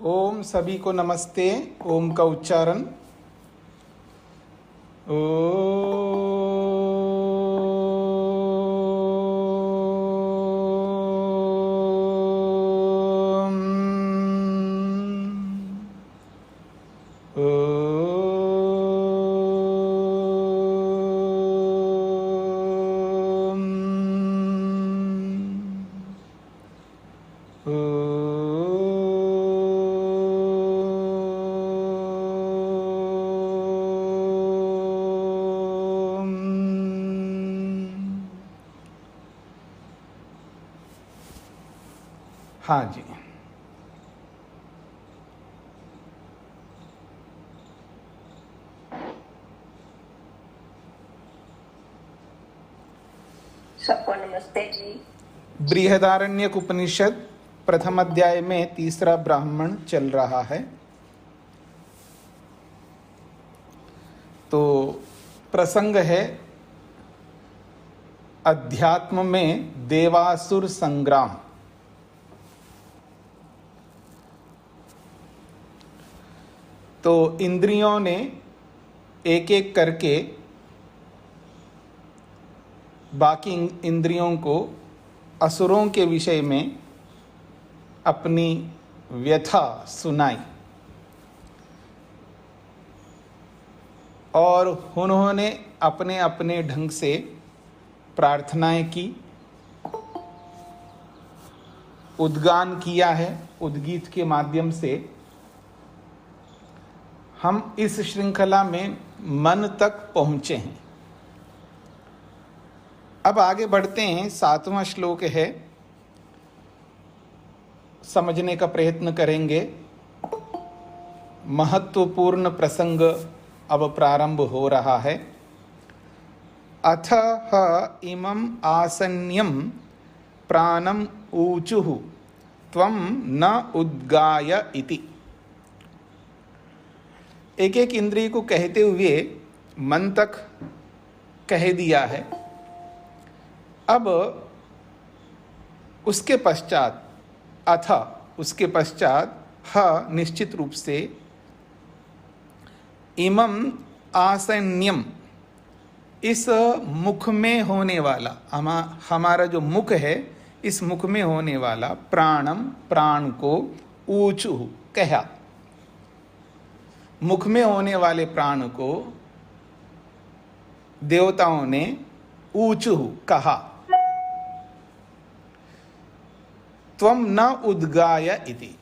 ओम सभी को नमस्ते। ओम का उच्चारण हाँ जी। सबको नमस्ते जी। बृहदारण्यक उपनिषद प्रथम अध्याय में तीसरा ब्राह्मण चल रहा है। तो प्रसंग है अध्यात्म में देवासुर संग्राम। तो इंद्रियों ने एक एक करके बाकी इंद्रियों को असुरों के विषय में अपनी व्यथा सुनाई और उन्होंने अपने अपने ढंग से प्रार्थनाएं की, उद्गान किया है। उद्गीत के माध्यम से हम इस श्रृंखला में मन तक पहुंचे हैं। अब आगे बढ़ते हैं। 7वां श्लोक है, समझने का प्रयत्न करेंगे। महत्वपूर्ण प्रसंग अब प्रारंभ हो रहा है। अथ ह इमं आसन्यं प्राणम ऊचुः त्वं न उद्गाय इति। एक एक इंद्रिय को कहते हुए मन तक कह दिया है। अब उसके पश्चात उसके पश्चात ह निश्चित रूप से इमं आसन्यम, इस मुख में होने वाला, हमारा जो मुख है, इस मुख में होने वाला प्राणम, प्राण को ऊचु कहा। मुख में होने वाले प्राण को देवताओं ने ऊचु कहा। त्वं न उद्गाय इति।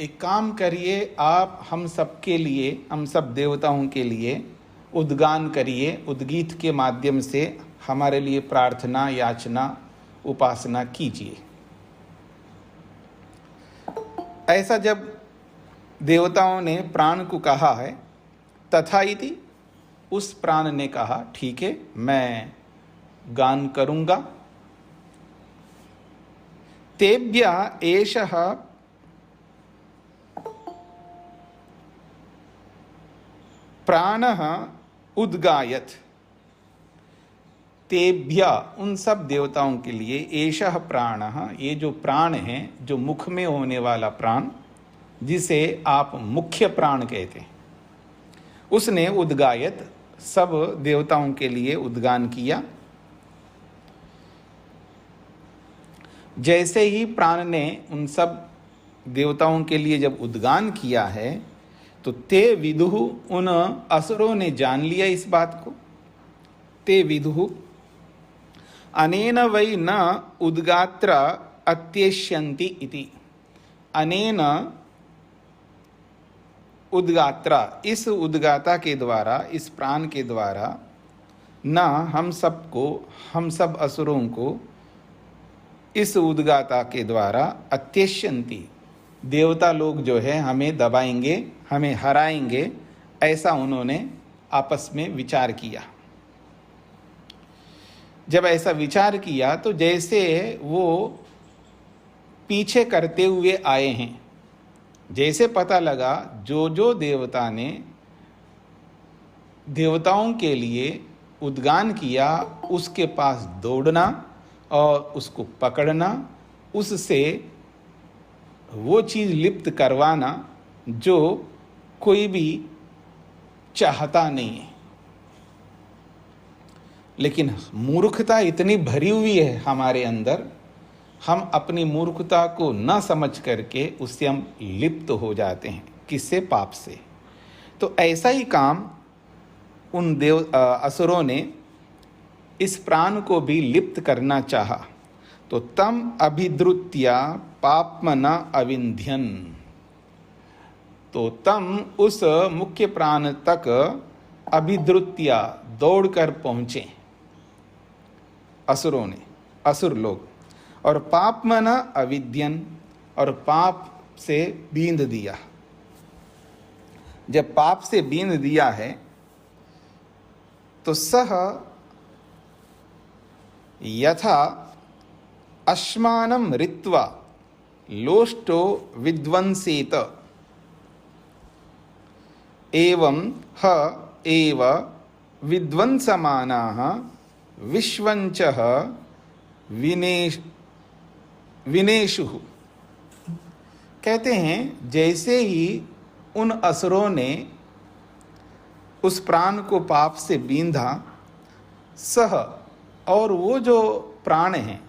एक काम करिए आप, हम सब के लिए, हम सब देवताओं के लिए उद्गान करिए। उद्गीत के माध्यम से हमारे लिए प्रार्थना, याचना, उपासना कीजिए। ऐसा जब देवताओं ने प्राण को कहा है, तथा इति, उस प्राण ने कहा ठीक है, मैं गान करूंगा। तेभ्य एषः प्राणः उद्गायत। तेभ्य, उन सब देवताओं के लिए, एषः प्राणः, ये जो प्राण है, जो मुख में होने वाला प्राण, जिसे आप मुख्य प्राण कहते हैं, उसने उद्गायत, सब देवताओं के लिए उद्गान किया। जैसे ही प्राण ने उन सब देवताओं के लिए जब उद्गान किया है, तो ते विदुः, उन असुरों ने जान लिया इस बात को। ते विदुः अनेन वै न उद्गात्र अत्येष्यन्ति इति। अनेन उद्गात्रा, इस उद्गाता के द्वारा, इस प्राण के द्वारा, न हम सब असुरों को इस उद्गाता के द्वारा अत्येष्यन्ति, देवता लोग जो है हमें दबाएंगे, हमें हराएंगे, ऐसा उन्होंने आपस में विचार किया। जब ऐसा विचार किया तो जैसे वो पीछे करते हुए आए हैं, जैसे पता लगा जो जो देवता ने देवताओं के लिए उद्गान किया, उसके पास दौड़ना और उसको पकड़ना, उससे वो चीज़ लिप्त करवाना, जो कोई भी चाहता नहीं है। लेकिन मूर्खता इतनी भरी हुई है हमारे अंदर, हम अपनी मूर्खता को न समझ करके उससे हम लिप्त हो जाते हैं। किससे? पाप से। तो ऐसा ही काम उन असुरों ने इस प्राण को भी लिप्त करना चाहा। तो तम अभिद्रुत्या पापमना अविंध्यन, तो तम उस मुख्य प्राण तक अभिद्रुत्या दौड़कर पहुंचे असुरों ने, असुर लोग, और पापमना अविद्यन, और पाप से बींध दिया। जब पाप से बींध दिया है तो सह यथा अश्मानं ऋत्वा लोष्टो विध्वंसेत एवं ह एव विध्वंसमानाः विश्वञ्चः विनेशुः। कहते हैं जैसे ही उन असुरों ने उस प्राण को पाप से बींधा, सह, और वो जो प्राण है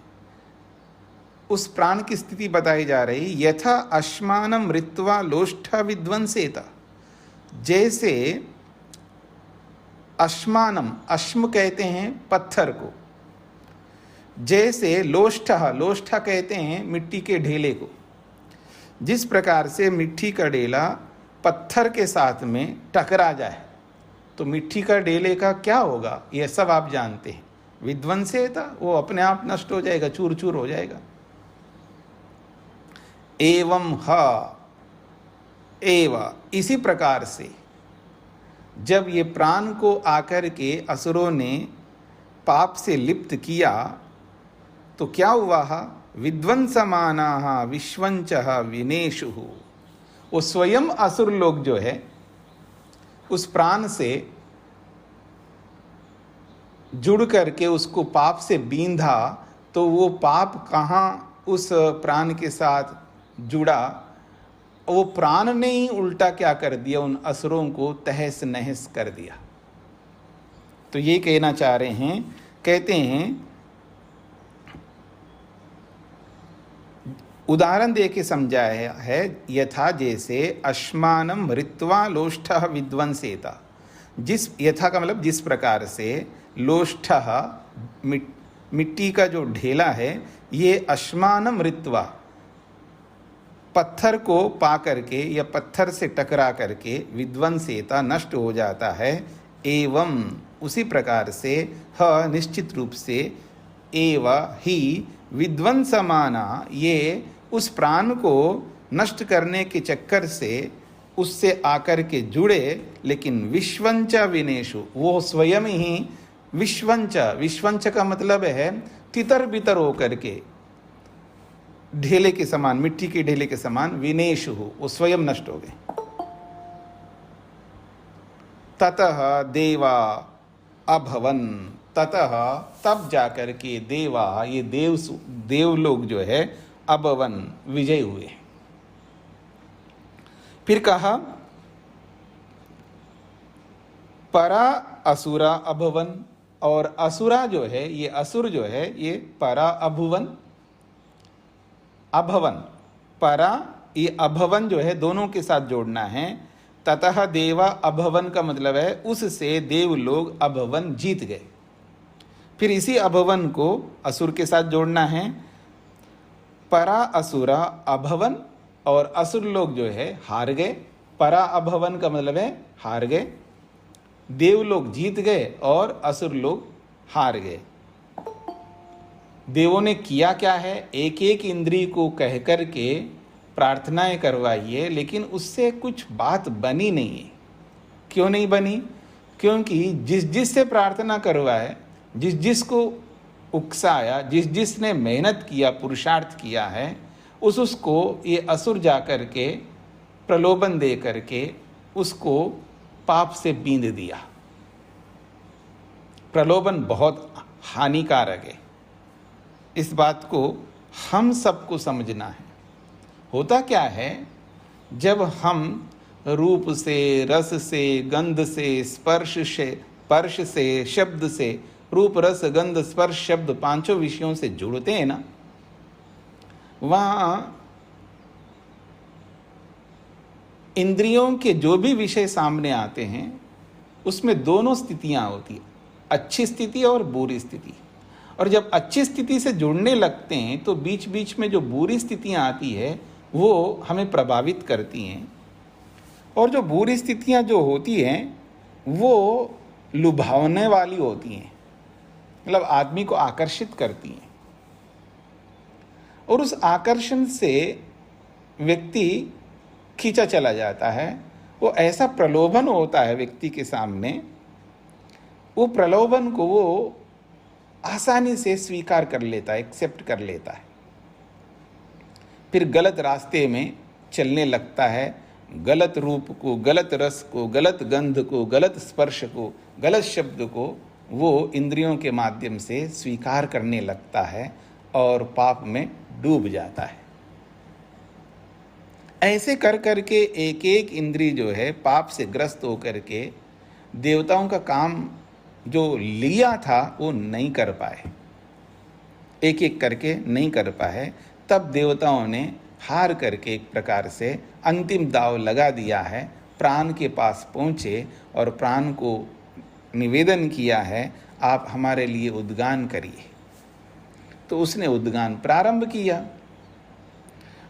उस प्राण की स्थिति बताई जा रही, यथा अश्मानं ऋत्वा लोष्ठ विध्वंसेत, जैसे अश्मानम, अश्म कहते हैं पत्थर को, जैसे लोष्ठ, लोष्ठ कहते हैं मिट्टी के ढेले को, जिस प्रकार से मिट्टी का ढेला पत्थर के साथ में टकरा जाए तो मिट्टी का ढेले का क्या होगा, यह सब आप जानते हैं। विध्वंसेता, वो अपने आप नष्ट हो जाएगा, चूर चूर हो जाएगा। एवं ह एव, इसी प्रकार से जब ये प्राण को आकर के असुरों ने पाप से लिप्त किया तो क्या हुआ? विध्वंसमानाः विश्वञ्चः विनेशुः। वो स्वयं असुर लोग जो है उस प्राण से जुड़ करके उसको पाप से बींधा, तो वो पाप कहाँ उस प्राण के साथ जुड़ा, वो प्राण ने ही उल्टा क्या कर दिया, उन असुरों को तहस नहस कर दिया। तो ये कहना चाह रहे हैं, कहते हैं उदाहरण दे के समझाया है, यथा जैसे अश्मानं ऋत्वा लोष्ठः विध्वंसेता, जिस, यथा का मतलब जिस प्रकार से, लोष्ठः मिट्टी का जो ढेला है, ये अश्मानं ऋत्वा पत्थर को पा करके या पत्थर से टकरा करके विध्वंसेता नष्ट हो जाता है। एवं उसी प्रकार से ह निश्चित रूप से, एव ही विध्वंसमाना, ये उस प्राण को नष्ट करने के चक्कर से उससे आकर के जुड़े, लेकिन विश्वंच विनेशु, वो स्वयं ही विश्वंच, विश्वंच का मतलब है तितर बितर होकर के ढेले के समान, मिट्टी के ढेले के समान, विनेशु, वो स्वयं नष्ट हो गए। ततः देवा अभवन, ततः तब जाकर के देवा, ये देव लोग जो है, अभवन विजय हुए। फिर कहा परा असुरा अभवन, और असुरा जो है, ये असुर जो है, ये परा अभुवन, अभवन, परा, ये अभवन जो है दोनों के साथ जोड़ना है। ततः देवा अभवन का मतलब है उससे देव लोग अभवन जीत गए। फिर इसी अभवन को असुर के साथ जोड़ना है, परा असुरा अभवन, और असुर लोग जो है हार गए। परा अभवन का मतलब है हार गए, देव लोग जीत गए और असुर लोग हार गए। देवों ने किया क्या है, एक एक इंद्रिय को कह कर के प्रार्थनाएं करवाइए, लेकिन उससे कुछ बात बनी नहीं है। क्यों नहीं बनी? क्योंकि जिस जिस से प्रार्थना करवाए, जिस जिस को उकसाया, जिस जिसने मेहनत किया, पुरुषार्थ किया है, उसको ये असुर जा कर के प्रलोभन दे करके उसको पाप से बींध दिया। प्रलोभन बहुत हानिकारक है, इस बात को हम सबको समझना है। होता क्या है जब हम रूप से, रस से, गंध से, स्पर्श से, शब्द से, रूप रस गंध स्पर्श शब्द पांचों विषयों से जुड़ते हैं ना, वहाँ इंद्रियों के जो भी विषय सामने आते हैं उसमें दोनों स्थितियाँ होती हैं, अच्छी स्थिति और बुरी स्थिति। और जब अच्छी स्थिति से जुड़ने लगते हैं तो बीच बीच में जो बुरी स्थितियाँ आती है वो हमें प्रभावित करती हैं, और जो बुरी स्थितियाँ जो होती हैं वो लुभावने वाली होती हैं, मतलब आदमी को आकर्षित करती हैं, और उस आकर्षण से व्यक्ति खींचा चला जाता है। वो ऐसा प्रलोभन होता है व्यक्ति के सामने, वो प्रलोभन को वो आसानी से स्वीकार कर लेता है, एक्सेप्ट कर लेता है, फिर गलत रास्ते में चलने लगता है। गलत रूप को, गलत रस को, गलत गंध को, गलत स्पर्श को, गलत शब्द को वो इंद्रियों के माध्यम से स्वीकार करने लगता है और पाप में डूब जाता है। ऐसे कर करके एक एक इंद्रिय जो है पाप से ग्रस्त होकर के देवताओं का काम जो लिया था वो नहीं कर पाए, एक एक करके नहीं कर पाए। तब देवताओं ने हार करके एक प्रकार से अंतिम दांव लगा दिया है, प्राण के पास पहुँचे और प्राण को निवेदन किया है, आप हमारे लिए उद्गान करिए। तो उसने उद्गान प्रारंभ किया।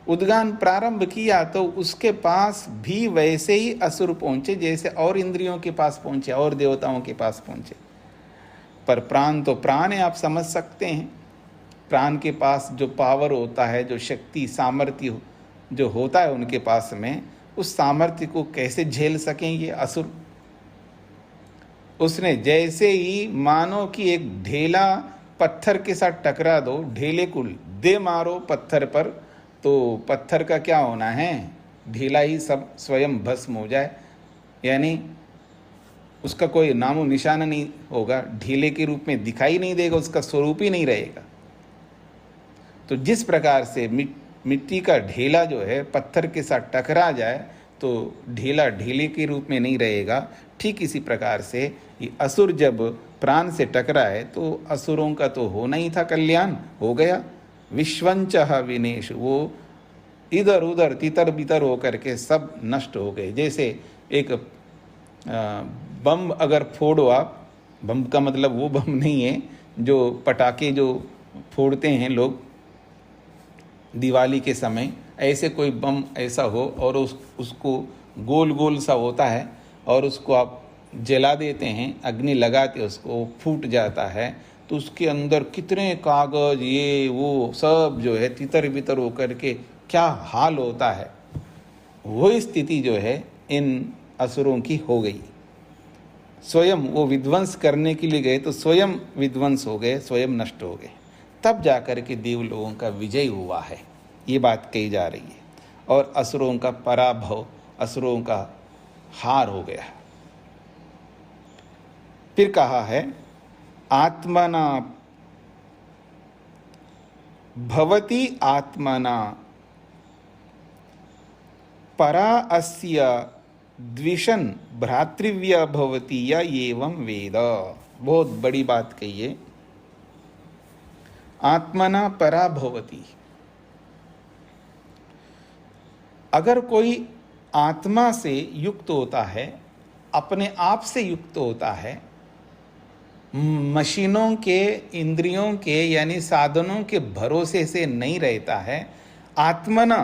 उद्गान प्रारंभ किया तो उसके पास भी वैसे ही असुर पहुंचे जैसे और इंद्रियों के पास पहुंचे और देवताओं के पास पहुंचे। पर प्राण तो प्राण है, आप समझ सकते हैं। प्राण के पास जो पावर होता है, जो शक्ति सामर्थ्य जो होता है उनके पास में, उस सामर्थ्य को कैसे झेल सकेंगे असुर। उसने जैसे ही मानो कि एक ढेला पत्थर के साथ टकरा दो, ढेले को दे मारो पत्थर पर, तो पत्थर का क्या होना है, ढेला ही सब स्वयं भस्म हो जाए, यानी उसका कोई नामो निशान नहीं होगा, ढेले के रूप में दिखाई नहीं देगा, उसका स्वरूप ही नहीं रहेगा। तो जिस प्रकार से मिट्टी का ढेला जो है पत्थर के साथ टकरा जाए तो ढेला ढेले के रूप में नहीं रहेगा, ठीक इसी प्रकार से ये असुर जब प्राण से टकराए तो असुरों का तो होना ही था कल्याण, हो गया। विश्वंचः विनेश, वो इधर उधर तितर बितर होकर के सब नष्ट हो गए। जैसे एक बम अगर फोड़ो आप, बम का मतलब वो बम नहीं है जो पटाखे जो फोड़ते हैं लोग दिवाली के समय, ऐसे कोई बम ऐसा हो और उसको गोल गोल सा होता है और उसको आप जला देते हैं, अग्नि लगाते उसको, फूट जाता है, तो उसके अंदर कितने कागज ये वो सब जो है तितर बितर होकर के क्या हाल होता है। वो स्थिति जो है इन असुरों की हो गई। स्वयं वो विध्वंस करने के लिए गए तो स्वयं विध्वंस हो गए, स्वयं नष्ट हो गए। तब जाकर के देव लोगों का विजय हुआ है, ये बात कही जा रही है, और असुरों का पराभव, असुरों का हार हो गया। फिर कहा है आत्मना भवति आत्मना परा अस्य द्विषन् भ्रातृव्य भवति या एवं वेद। बहुत बड़ी बात कही है। आत्मना परा भवति, अगर कोई आत्मा से युक्त होता है, अपने आप से युक्त होता है, मशीनों के, इंद्रियों के यानी साधनों के भरोसे से नहीं रहता है, आत्मना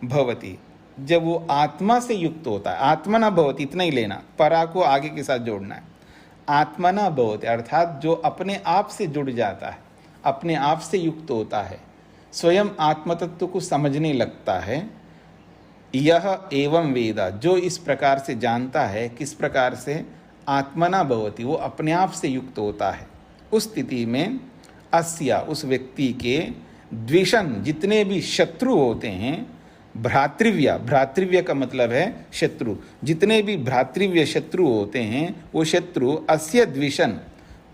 भवति, जब वो आत्मा से युक्त होता है, आत्मना भवति इतना ही लेना, परा को आगे के साथ जोड़ना है। आत्मना भवति अर्थात जो अपने आप से जुड़ जाता है, अपने आप से युक्त होता है, स्वयं आत्मतत्व को समझने लगता है। यह एवं वेदा, जो इस प्रकार से जानता है, किस प्रकार से आत्मना भवति, वो अपने आप से युक्त होता है, उस स्थिति में अस्या, उस व्यक्ति के द्विषण, जितने भी शत्रु होते हैं, भ्रातृव्य, भ्रातृव्य का मतलब है शत्रु, जितने भी भ्रातृव्य शत्रु होते हैं वो शत्रु अस्य द्विषण,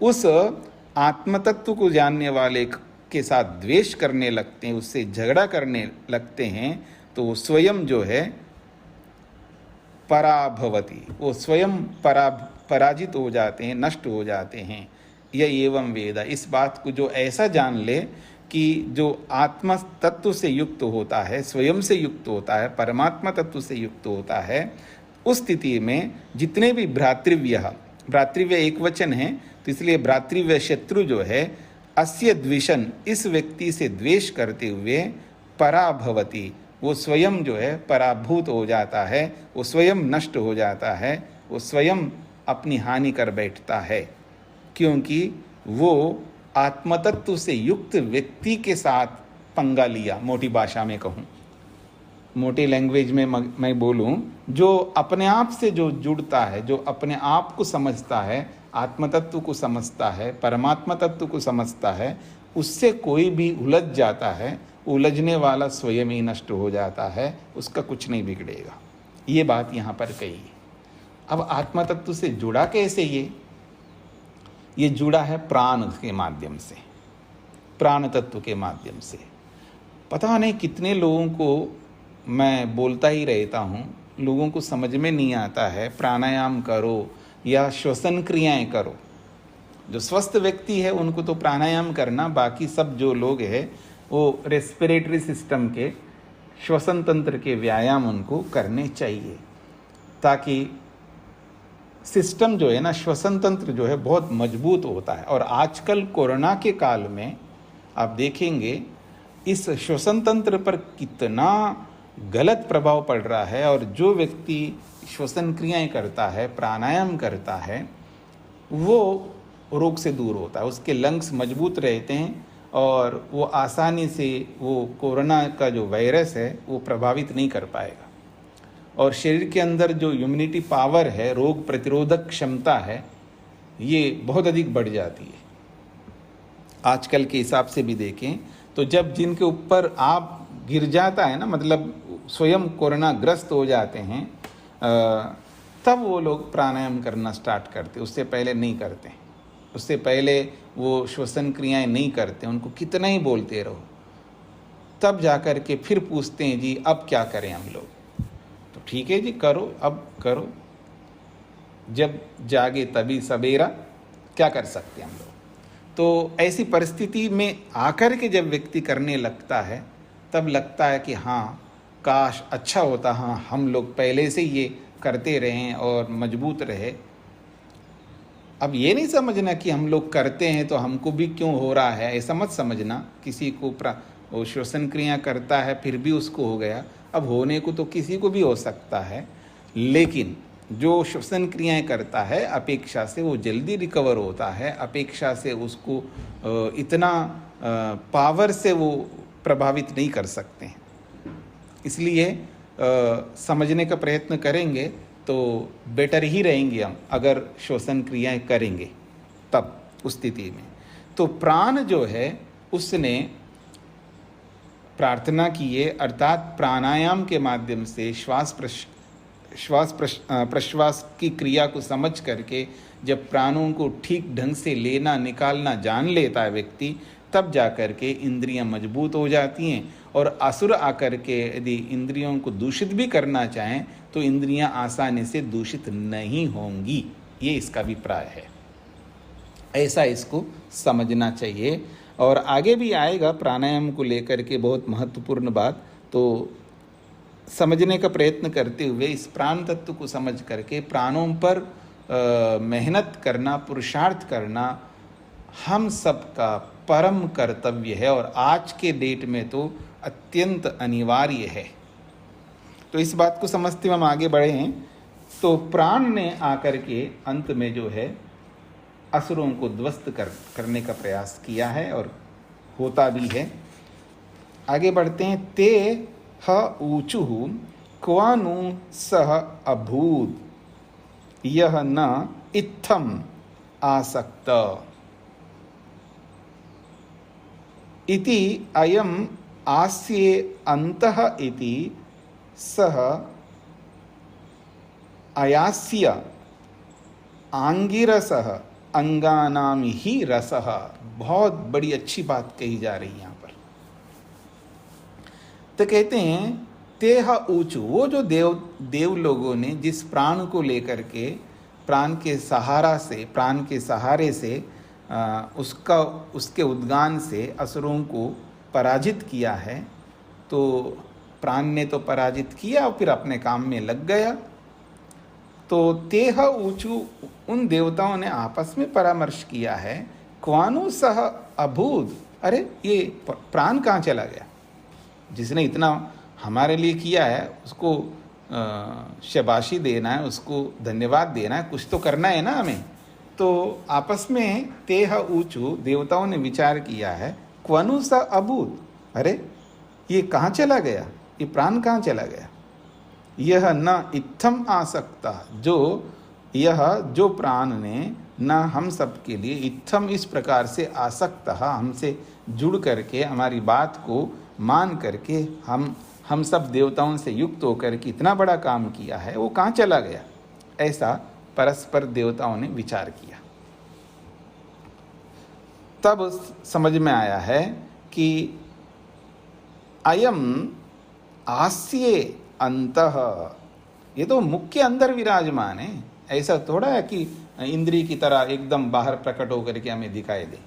उस आत्मतत्व को जानने वाले के साथ द्वेष करने लगते हैं, उससे झगड़ा करने लगते हैं, तो स्वयं जो है पराभवति, वो स्वयं पराजित हो जाते हैं, नष्ट हो जाते हैं। यह एवं वेद, इस बात को जो ऐसा जान ले कि जो आत्मा तत्व से युक्त होता है, स्वयं से युक्त होता है, परमात्मा तत्व से युक्त होता है, उस स्थिति में जितने भी भ्रातृव्य एक वचन है, तो इसलिए भ्रातृव्य शत्रु जो है, अस्य द्विषन, इस व्यक्ति से द्वेष करते हुए, पराभवति, वो स्वयं जो है पराभूत हो जाता है, वो स्वयं नष्ट हो जाता है, वो स्वयं अपनी हानि कर बैठता है, क्योंकि वो आत्मतत्व से युक्त व्यक्ति के साथ पंगा लिया। मोटी भाषा में कहूँ, मोटी लैंग्वेज में मैं बोलूँ, जो अपने आप से जो जुड़ता है, जो अपने आप को समझता है, आत्मतत्व को समझता है, परमात्मा तत्व को समझता है, उससे कोई भी उलझ जाता है, उलझने वाला स्वयं ही नष्ट हो जाता है, उसका कुछ नहीं बिगड़ेगा। ये बात यहाँ पर कही है। अब आत्मतत्व से जुड़ा कैसे ये जुड़ा है प्राण के माध्यम से, प्राण तत्व के माध्यम से। पता नहीं कितने लोगों को मैं बोलता ही रहता हूँ, लोगों को समझ में नहीं आता है प्राणायाम करो या श्वसन क्रियाएं करो। जो स्वस्थ व्यक्ति है उनको तो प्राणायाम करना, बाकी सब जो लोग हैं वो रेस्पिरेटरी सिस्टम के, श्वसन तंत्र के व्यायाम उनको करने चाहिए, ताकि सिस्टम जो है ना, श्वसन तंत्र जो है बहुत मजबूत होता है। और आजकल कोरोना के काल में आप देखेंगे इस श्वसन तंत्र पर कितना गलत प्रभाव पड़ रहा है। और जो व्यक्ति श्वसन क्रियाएं करता है, प्राणायाम करता है, वो रोग से दूर होता है, उसके लंग्स मजबूत रहते हैं और वो आसानी से वो कोरोना का जो वायरस है वो प्रभावित नहीं कर पाएगा। और शरीर के अंदर जो इम्यूनिटी पावर है, रोग प्रतिरोधक क्षमता है, ये बहुत अधिक बढ़ जाती है। आजकल के हिसाब से भी देखें तो जब जिनके ऊपर आप गिर जाता है ना, मतलब स्वयं कोरोना ग्रस्त हो जाते हैं, तब वो लोग प्राणायाम करना स्टार्ट करते, उससे पहले नहीं करते। उससे पहले वो श्वसन क्रियाएं नहीं करते, उनको कितना ही बोलते रहो, तब जाकर के फिर पूछते हैं जी अब क्या करें हम लोग। तो ठीक है जी, करो, अब करो, जब जागे तभी सवेरा, क्या कर सकते हैं हम लोग। तो ऐसी परिस्थिति में आकर के जब व्यक्ति करने लगता है, तब लगता है कि हाँ काश अच्छा होता, हाँ हम लोग पहले से ये करते रहें और मजबूत रहे। अब ये नहीं समझना कि हम लोग करते हैं तो हमको भी क्यों हो रहा है, ऐसा मत समझना। किसी को वो श्वसन क्रिया करता है फिर भी उसको हो गया, अब होने को तो किसी को भी हो सकता है, लेकिन जो श्वसन क्रियाएं करता है अपेक्षा से वो जल्दी रिकवर होता है, अपेक्षा से उसको इतना पावर से वो प्रभावित नहीं कर सकते हैं। इसलिए समझने का प्रयत्न करेंगे तो बेटर ही रहेंगे हम, अगर श्वसन क्रियाएं करेंगे तब उस स्थिति में। तो प्राण जो है उसने प्रार्थना की है, अर्थात प्राणायाम के माध्यम से श्वास प्रश्वास की क्रिया को समझ करके जब प्राणों को ठीक ढंग से लेना निकालना जान लेता है व्यक्ति, तब जाकर के इंद्रियां मजबूत हो जाती हैं। और असुर आकर के यदि इंद्रियों को दूषित भी करना चाहें तो इंद्रियां आसानी से दूषित नहीं होंगी, ये इसका अभिप्राय है। ऐसा इसको समझना चाहिए। और आगे भी आएगा प्राणायाम को लेकर के बहुत महत्वपूर्ण बात, तो समझने का प्रयत्न करते हुए इस प्राण तत्व को समझ करके प्राणों पर मेहनत करना, पुरुषार्थ करना हम सबका परम कर्तव्य है और आज के डेट में तो अत्यंत अनिवार्य है। तो इस बात को समझते हुए हम आगे बढ़े हैं। तो प्राण ने आकर के अंत में जो है असुरों को ध्वस्त करने का प्रयास किया है और होता भी है। आगे बढ़ते हैं। ते ह ऊचुः क्वानु सह अभूत यह न इत्थम आसक्त इति अयम आस्ये अंतः इति सह अयास्य आंगिरसः अंगानाम ही रसः। बहुत बड़ी अच्छी बात कही जा रही है यहाँ पर। तो कहते हैं तेह ऊंचू, वो जो देव लोगों ने जिस प्राण को लेकर के, प्राण के सहारे से उसके उद्गान से असुरों को पराजित किया है, तो प्राण ने तो पराजित किया और फिर अपने काम में लग गया। तो तेह ऊंचू, उन देवताओं ने आपस में परामर्श किया है, क्वानु सह अभूत, अरे ये प्राण कहाँ चला गया? जिसने इतना हमारे लिए किया है उसको शाबाशी देना है, उसको धन्यवाद देना है, कुछ तो करना है ना हमें। तो आपस में तेह ऊंचू देवताओं ने विचार किया है, क्वनु स अभूत, अरे ये कहाँ चला गया, ये प्राण कहाँ चला गया? यह न इत्थम आसक्ता, जो प्राण ने न हम सब के लिए इत्थम इस प्रकार से आसक्त, हमसे जुड़ करके हमारी बात को मान करके हम सब देवताओं से युक्त होकर के इतना बड़ा काम किया है, वो कहाँ चला गया? ऐसा परस्पर देवताओं ने विचार किया। तब समझ में आया है कि अयम आस्ये अंतः, ये तो मुख के अंदर विराजमान है, ऐसा थोड़ा है कि इंद्रिय की तरह एकदम बाहर प्रकट होकर के हमें दिखाई दे।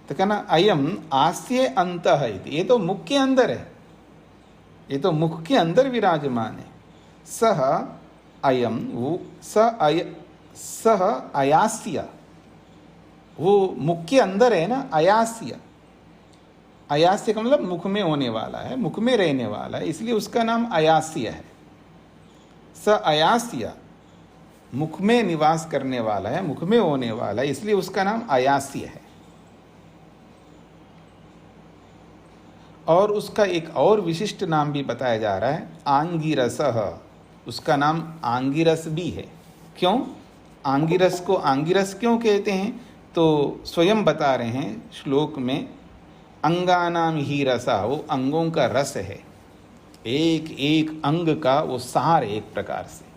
तो कहना अयम आस्ये अंतः, ये तो मुख के अंदर है, ये तो मुख के अंदर विराजमान है। सह अयम, वो सह अयास्य, वो मुख के अंदर है ना, अयास्य, अयास्य का मतलब मुख में होने वाला है, मुख में रहने वाला है, इसलिए उसका नाम अयास्य है। स अयास्य, मुख में निवास करने वाला है, मुख में होने वाला है, इसलिए उसका नाम अयास्य है। और उसका एक और विशिष्ट नाम भी बताया जा रहा है, आंगिरसः, उसका नाम आंगिरस भी है। क्यों आंगिरस को आंगिरस क्यों कहते हैं? तो स्वयं बता रहे हैं श्लोक में, अंगानाम ही रसा, वो अंगों का रस है, एक एक अंग का वो सार, एक प्रकार से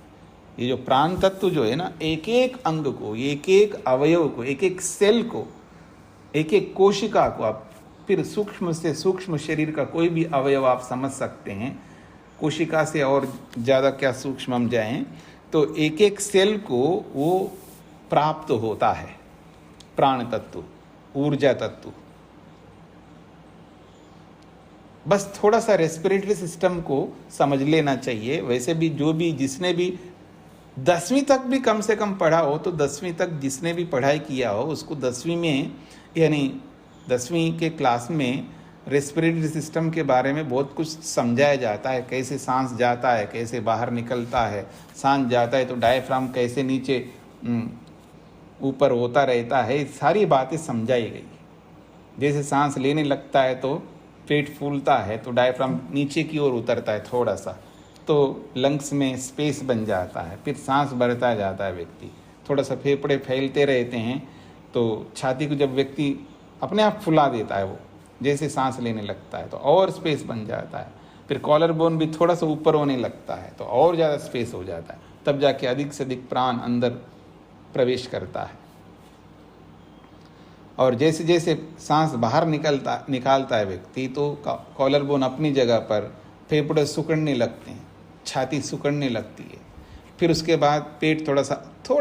ये जो प्राण तत्व जो है ना, एक एक अंग को, एक एक अवयव को, एक एक सेल को, एक एक कोशिका को, आप फिर सूक्ष्म से सूक्ष्म शरीर का कोई भी अवयव आप समझ सकते हैं, कोशिका से और ज़्यादा क्या सूक्ष्म हम जाएं, तो एक एक सेल को वो प्राप्त होता है प्राण तत्व, ऊर्जा तत्व। बस थोड़ा सा रेस्पिरेटरी सिस्टम को समझ लेना चाहिए। वैसे भी जो भी जिसने भी 10वीं तक भी कम से कम पढ़ा हो, तो 10वीं तक जिसने भी पढ़ाई किया हो उसको 10वीं में, यानी 10वीं के क्लास में रेस्पिरेटरी सिस्टम के बारे में बहुत कुछ समझाया जाता है, कैसे सांस जाता है, कैसे बाहर निकलता है, सांस जाता है तो डायफ्राम कैसे नीचे ऊपर होता रहता है, सारी बातें समझाई गई। जैसे सांस लेने लगता है तो पेट फूलता है तो डायफ्राम नीचे की ओर उतरता है थोड़ा सा, तो लंग्स में स्पेस बन जाता है, फिर सांस भरता जाता है व्यक्ति, थोड़ा सा फेफड़े फैलते रहते हैं, तो छाती को जब व्यक्ति अपने आप फुला देता है, वो जैसे सांस लेने लगता है तो और स्पेस बन जाता है, फिर कॉलर बोन भी थोड़ा सा ऊपर होने लगता है तो और ज़्यादा स्पेस हो जाता है, तब जाके अधिक से अधिक प्राण अंदर प्रवेश करता है। और जैसे जैसे सांस बाहर निकालता है व्यक्ति, तो कॉलर बोन अपनी जगह पर, फेफड़े सिकुड़ने लगते हैं, छाती सिकुड़ने लगती है, फिर उसके बाद पेट थोड़ा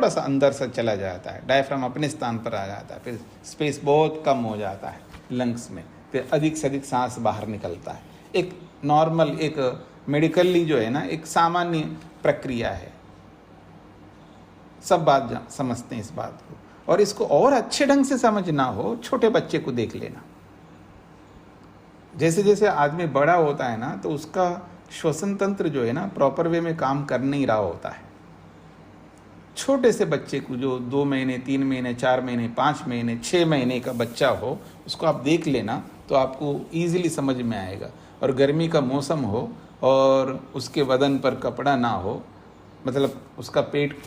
सा अंदर से चला जाता है, डायफ्राम अपने स्थान पर आ जाता है, फिर स्पेस बहुत कम हो जाता है लंग्स में, फिर अधिक से अधिक सांस बाहर निकलता है। एक नॉर्मल, एक मेडिकली जो है ना, एक सामान्य प्रक्रिया है, सब बात समझते हैं इस बात को। और इसको और अच्छे ढंग से समझना हो, छोटे बच्चे को देख लेना। जैसे जैसे आदमी बड़ा होता है ना, तो उसका श्वसन तंत्र जो है ना प्रॉपर वे में काम कर नहीं रहा होता है। छोटे से बच्चे को, जो 2 महीने 3 महीने 4 महीने 5 महीने 6 महीने का बच्चा हो, उसको आप देख लेना तो आपको ईजिली समझ में आएगा। और गर्मी का मौसम हो और उसके बदन पर कपड़ा ना हो, मतलब उसका पेट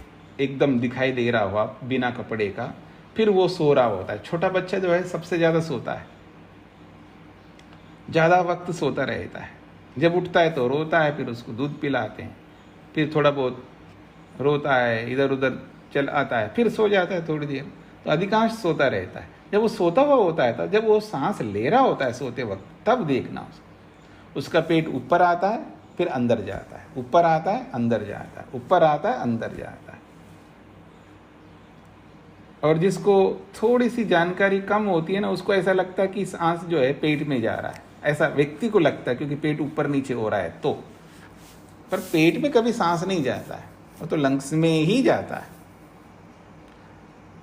एकदम दिखाई दे रहा हो आप बिना कपड़े का, फिर वो सो रहा होता है। छोटा बच्चा जो है सबसे ज़्यादा सोता है, ज़्यादा वक्त सोता रहता है। जब उठता है तो रोता है, फिर उसको दूध पिलाते हैं, फिर थोड़ा बहुत रोता है, इधर उधर चल आता है, फिर सो जाता है थोड़ी देर। तो अधिकांश सोता रहता है। जब वो सोता हुआ होता है, तब जब वो सांस ले रहा होता है सोते वक्त, तब देखना उसका पेट ऊपर आता है फिर अंदर जाता है, ऊपर आता है, अंदर जाता है, ऊपर आता है, अंदर जाता है। और जिसको थोड़ी सी जानकारी कम होती है ना, उसको ऐसा लगता है कि सांस जो है पेट में जा रहा है, ऐसा व्यक्ति को लगता है, क्योंकि पेट ऊपर नीचे हो रहा है तो। पर पेट में कभी सांस नहीं जाता है, वो तो लंग्स में ही जाता है।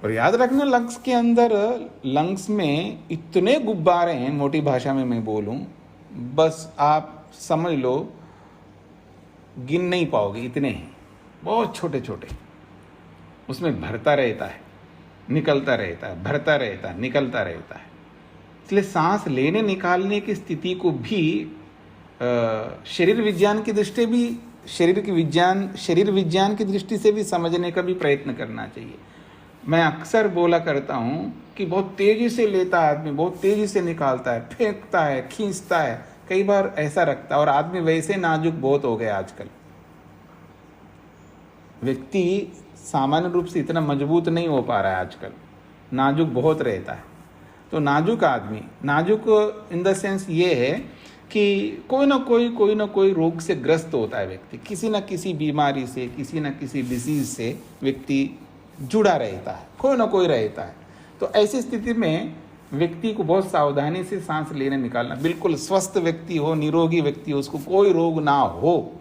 और याद रखना, लंग्स के अंदर, लंग्स में इतने गुब्बारे हैं, मोटी भाषा में मैं बोलूं, बस आप समझ लो गिन नहीं पाओगे, इतने हैं, बहुत छोटे छोटे। उसमें भरता रहता है, निकलता रहता है, भरता रहता है, निकलता रहता है। इसलिए सांस लेने निकालने की स्थिति को भी शरीर विज्ञान की दृष्टि भी, शरीर विज्ञान की दृष्टि से भी समझने का भी प्रयत्न करना चाहिए। मैं अक्सर बोला करता हूँ कि बहुत तेजी से लेता है आदमी, बहुत तेजी से निकालता है, फेंकता है, खींचता है, कई बार ऐसा रखता है। और आदमी वैसे नाजुक बहुत हो गया आजकल। व्यक्ति सामान्य रूप से इतना मजबूत नहीं हो पा रहा है आजकल, नाजुक बहुत रहता है। तो नाजुक आदमी, नाजुक इन द सेंस ये है कि कोई ना कोई रोग से ग्रस्त होता है व्यक्ति, किसी न किसी बीमारी से, किसी न किसी डिजीज से व्यक्ति जुड़ा रहता है, कोई ना कोई रहता है। तो ऐसी स्थिति में व्यक्ति को बहुत सावधानी से सांस लेने निकालना, बिल्कुल स्वस्थ व्यक्ति हो, निरोगी व्यक्ति हो, उसको कोई रोग ना हो,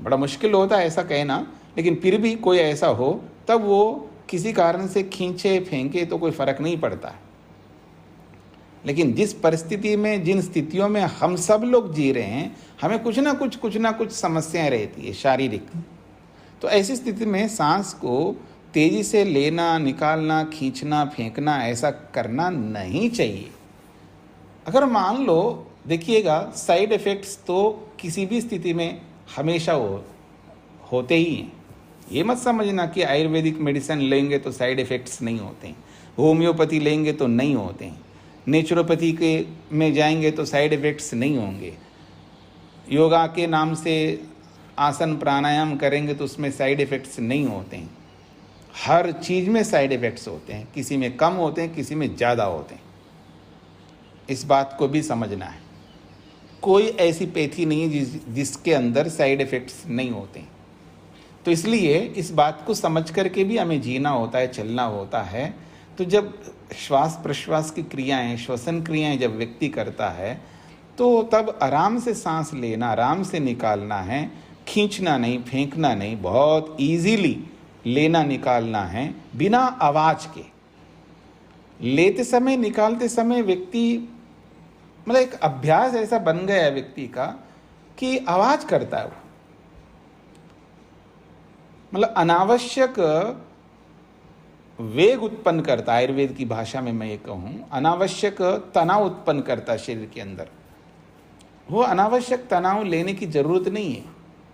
बड़ा मुश्किल होता है ऐसा कहना, लेकिन फिर भी कोई ऐसा हो, तब वो किसी कारण से खींचे फेंके तो कोई फर्क नहीं पड़ता है। लेकिन जिस परिस्थिति में, जिन स्थितियों में हम सब लोग जी रहे हैं, हमें कुछ ना कुछ समस्याएं रहती है शारीरिक। तो ऐसी स्थिति में सांस को तेजी से लेना, निकालना, खींचना, फेंकना, ऐसा करना नहीं चाहिए। अगर मान लो, देखिएगा, साइड इफेक्ट्स तो किसी भी स्थिति में हमेशा होते ही हैं। ये मत समझना कि आयुर्वेदिक मेडिसिन लेंगे तो साइड इफेक्ट्स नहीं होते हैं, होम्योपैथी लेंगे तो नहीं होते हैं, नेचुरोपैथी के में जाएंगे तो साइड इफेक्ट्स नहीं होंगे, योगा के नाम से आसन प्राणायाम करेंगे तो उसमें साइड इफेक्ट्स नहीं होते हैं। हर चीज़ में साइड इफेक्ट्स होते हैं, किसी में कम होते हैं, किसी में ज़्यादा होते हैं। इस बात को भी समझना है। कोई ऐसी पैथी नहीं है जिसके अंदर साइड इफेक्ट्स नहीं होते हैं। तो इसलिए इस बात को समझ करके भी हमें जीना होता है, चलना होता है। तो जब श्वास प्रश्वास की क्रियाएं, श्वसन क्रियाएं जब व्यक्ति करता है, तो तब आराम से सांस लेना, आराम से निकालना है, खींचना नहीं, फेंकना नहीं, बहुत इजीली लेना निकालना है, बिना आवाज के। लेते समय, निकालते समय व्यक्ति, मतलब एक अभ्यास ऐसा बन गया है व्यक्ति का कि आवाज करता है वो, मतलब अनावश्यक वेग उत्पन्न करता है। आयुर्वेद की भाषा में मैं ये कहूँ, अनावश्यक तनाव उत्पन्न करता है शरीर के अंदर। वो अनावश्यक तनाव लेने की जरूरत नहीं है।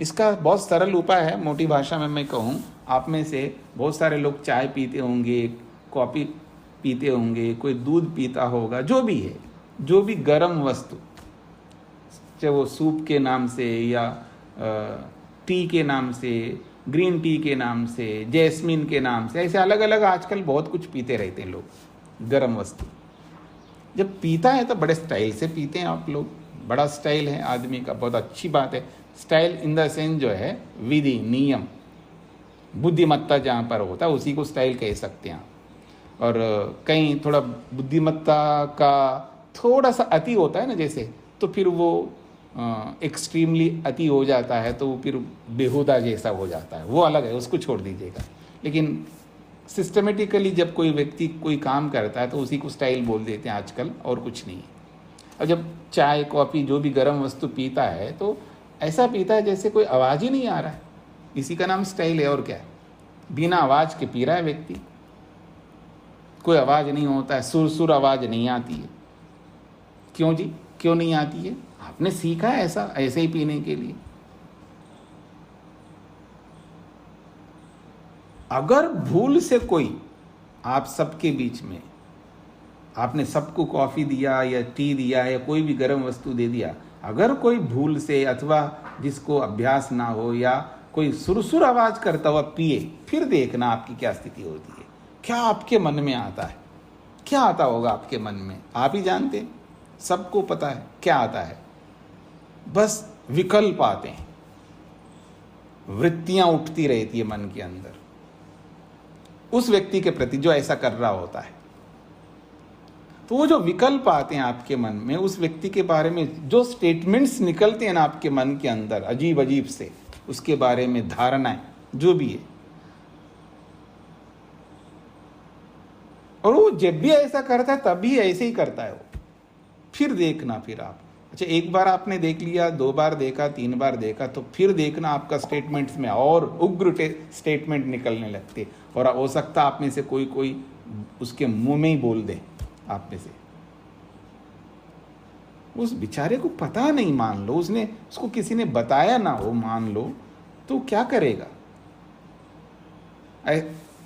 इसका बहुत सरल उपाय है। मोटी भाषा में मैं कहूँ, आप में से बहुत सारे लोग चाय पीते होंगे, कॉफ़ी पीते होंगे, कोई दूध पीता होगा, जो भी है, जो भी गर्म वस्तु, चाहे वो सूप के नाम से या टी के नाम से, ग्रीन टी के नाम से, जैस्मिन के नाम से, ऐसे अलग अलग आजकल बहुत कुछ पीते रहते हैं लोग, गर्म वस्तु। जब पीता है तो बड़े स्टाइल से पीते हैं आप लोग, बड़ा स्टाइल है आदमी का, बहुत अच्छी बात है। स्टाइल इन द सेंस जो है विधि, नियम, बुद्धिमत्ता जहाँ पर होता है उसी को स्टाइल कह सकते हैं। और कहीं थोड़ा बुद्धिमत्ता का थोड़ा सा अति होता है ना जैसे, तो फिर वो एक्सट्रीमली अति हो जाता है, तो वो फिर बेहुदा जैसा हो जाता है, वो अलग है, उसको छोड़ दीजिएगा। लेकिन सिस्टमेटिकली जब कोई व्यक्ति कोई काम करता है तो उसी को स्टाइल बोल देते हैं आजकल, और कुछ नहीं है। और जब चाय कॉफ़ी जो भी गर्म वस्तु पीता है तो ऐसा पीता है जैसे कोई आवाज़ ही नहीं आ रहा है, इसी का नाम स्टाइल है। और क्या है, बिना आवाज़ के पी रहा है व्यक्ति, कोई आवाज़ नहीं होता है, सुर आवाज़ नहीं आती है। क्यों जी, क्यों नहीं आती है? आपने सीखा है ऐसा, ऐसे ही पीने के लिए। अगर भूल से कोई आप सबके बीच में, आपने सबको कॉफ़ी दिया या टी दिया या कोई भी गर्म वस्तु दे दिया, अगर कोई भूल से, अथवा जिसको अभ्यास ना हो, या कोई सुरसुर आवाज करता हुआ पिए, फिर देखना आपकी क्या स्थिति होती है, क्या आपके मन में आता है, क्या आता होगा आपके मन में, आप ही जानते, सबको पता है क्या आता है। बस विकल्प आते हैं, वृत्तियां उठती रहती है मन के अंदर उस व्यक्ति के प्रति जो ऐसा कर रहा होता है। तो वो जो विकल्प आते हैं आपके मन में, उस व्यक्ति के बारे में जो स्टेटमेंट्स निकलते हैं ना आपके मन के अंदर अजीब अजीब से, उसके बारे में धारणाएं जो भी है, और वो जब भी ऐसा करता है तभी ऐसे ही करता है वो। फिर देखना, फिर आप अच्छा एक बार आपने देख लिया, 2 बार देखा, 3 बार देखा, तो फिर देखना आपका स्टेटमेंट्स में और उग्र स्टेटमेंट निकलने लगते, और हो सकता आप में से कोई उसके मुंह में ही बोल दे आप में से। उस बेचारे को पता नहीं, मान लो उसको किसी ने बताया ना हो, मान लो, तो क्या करेगा?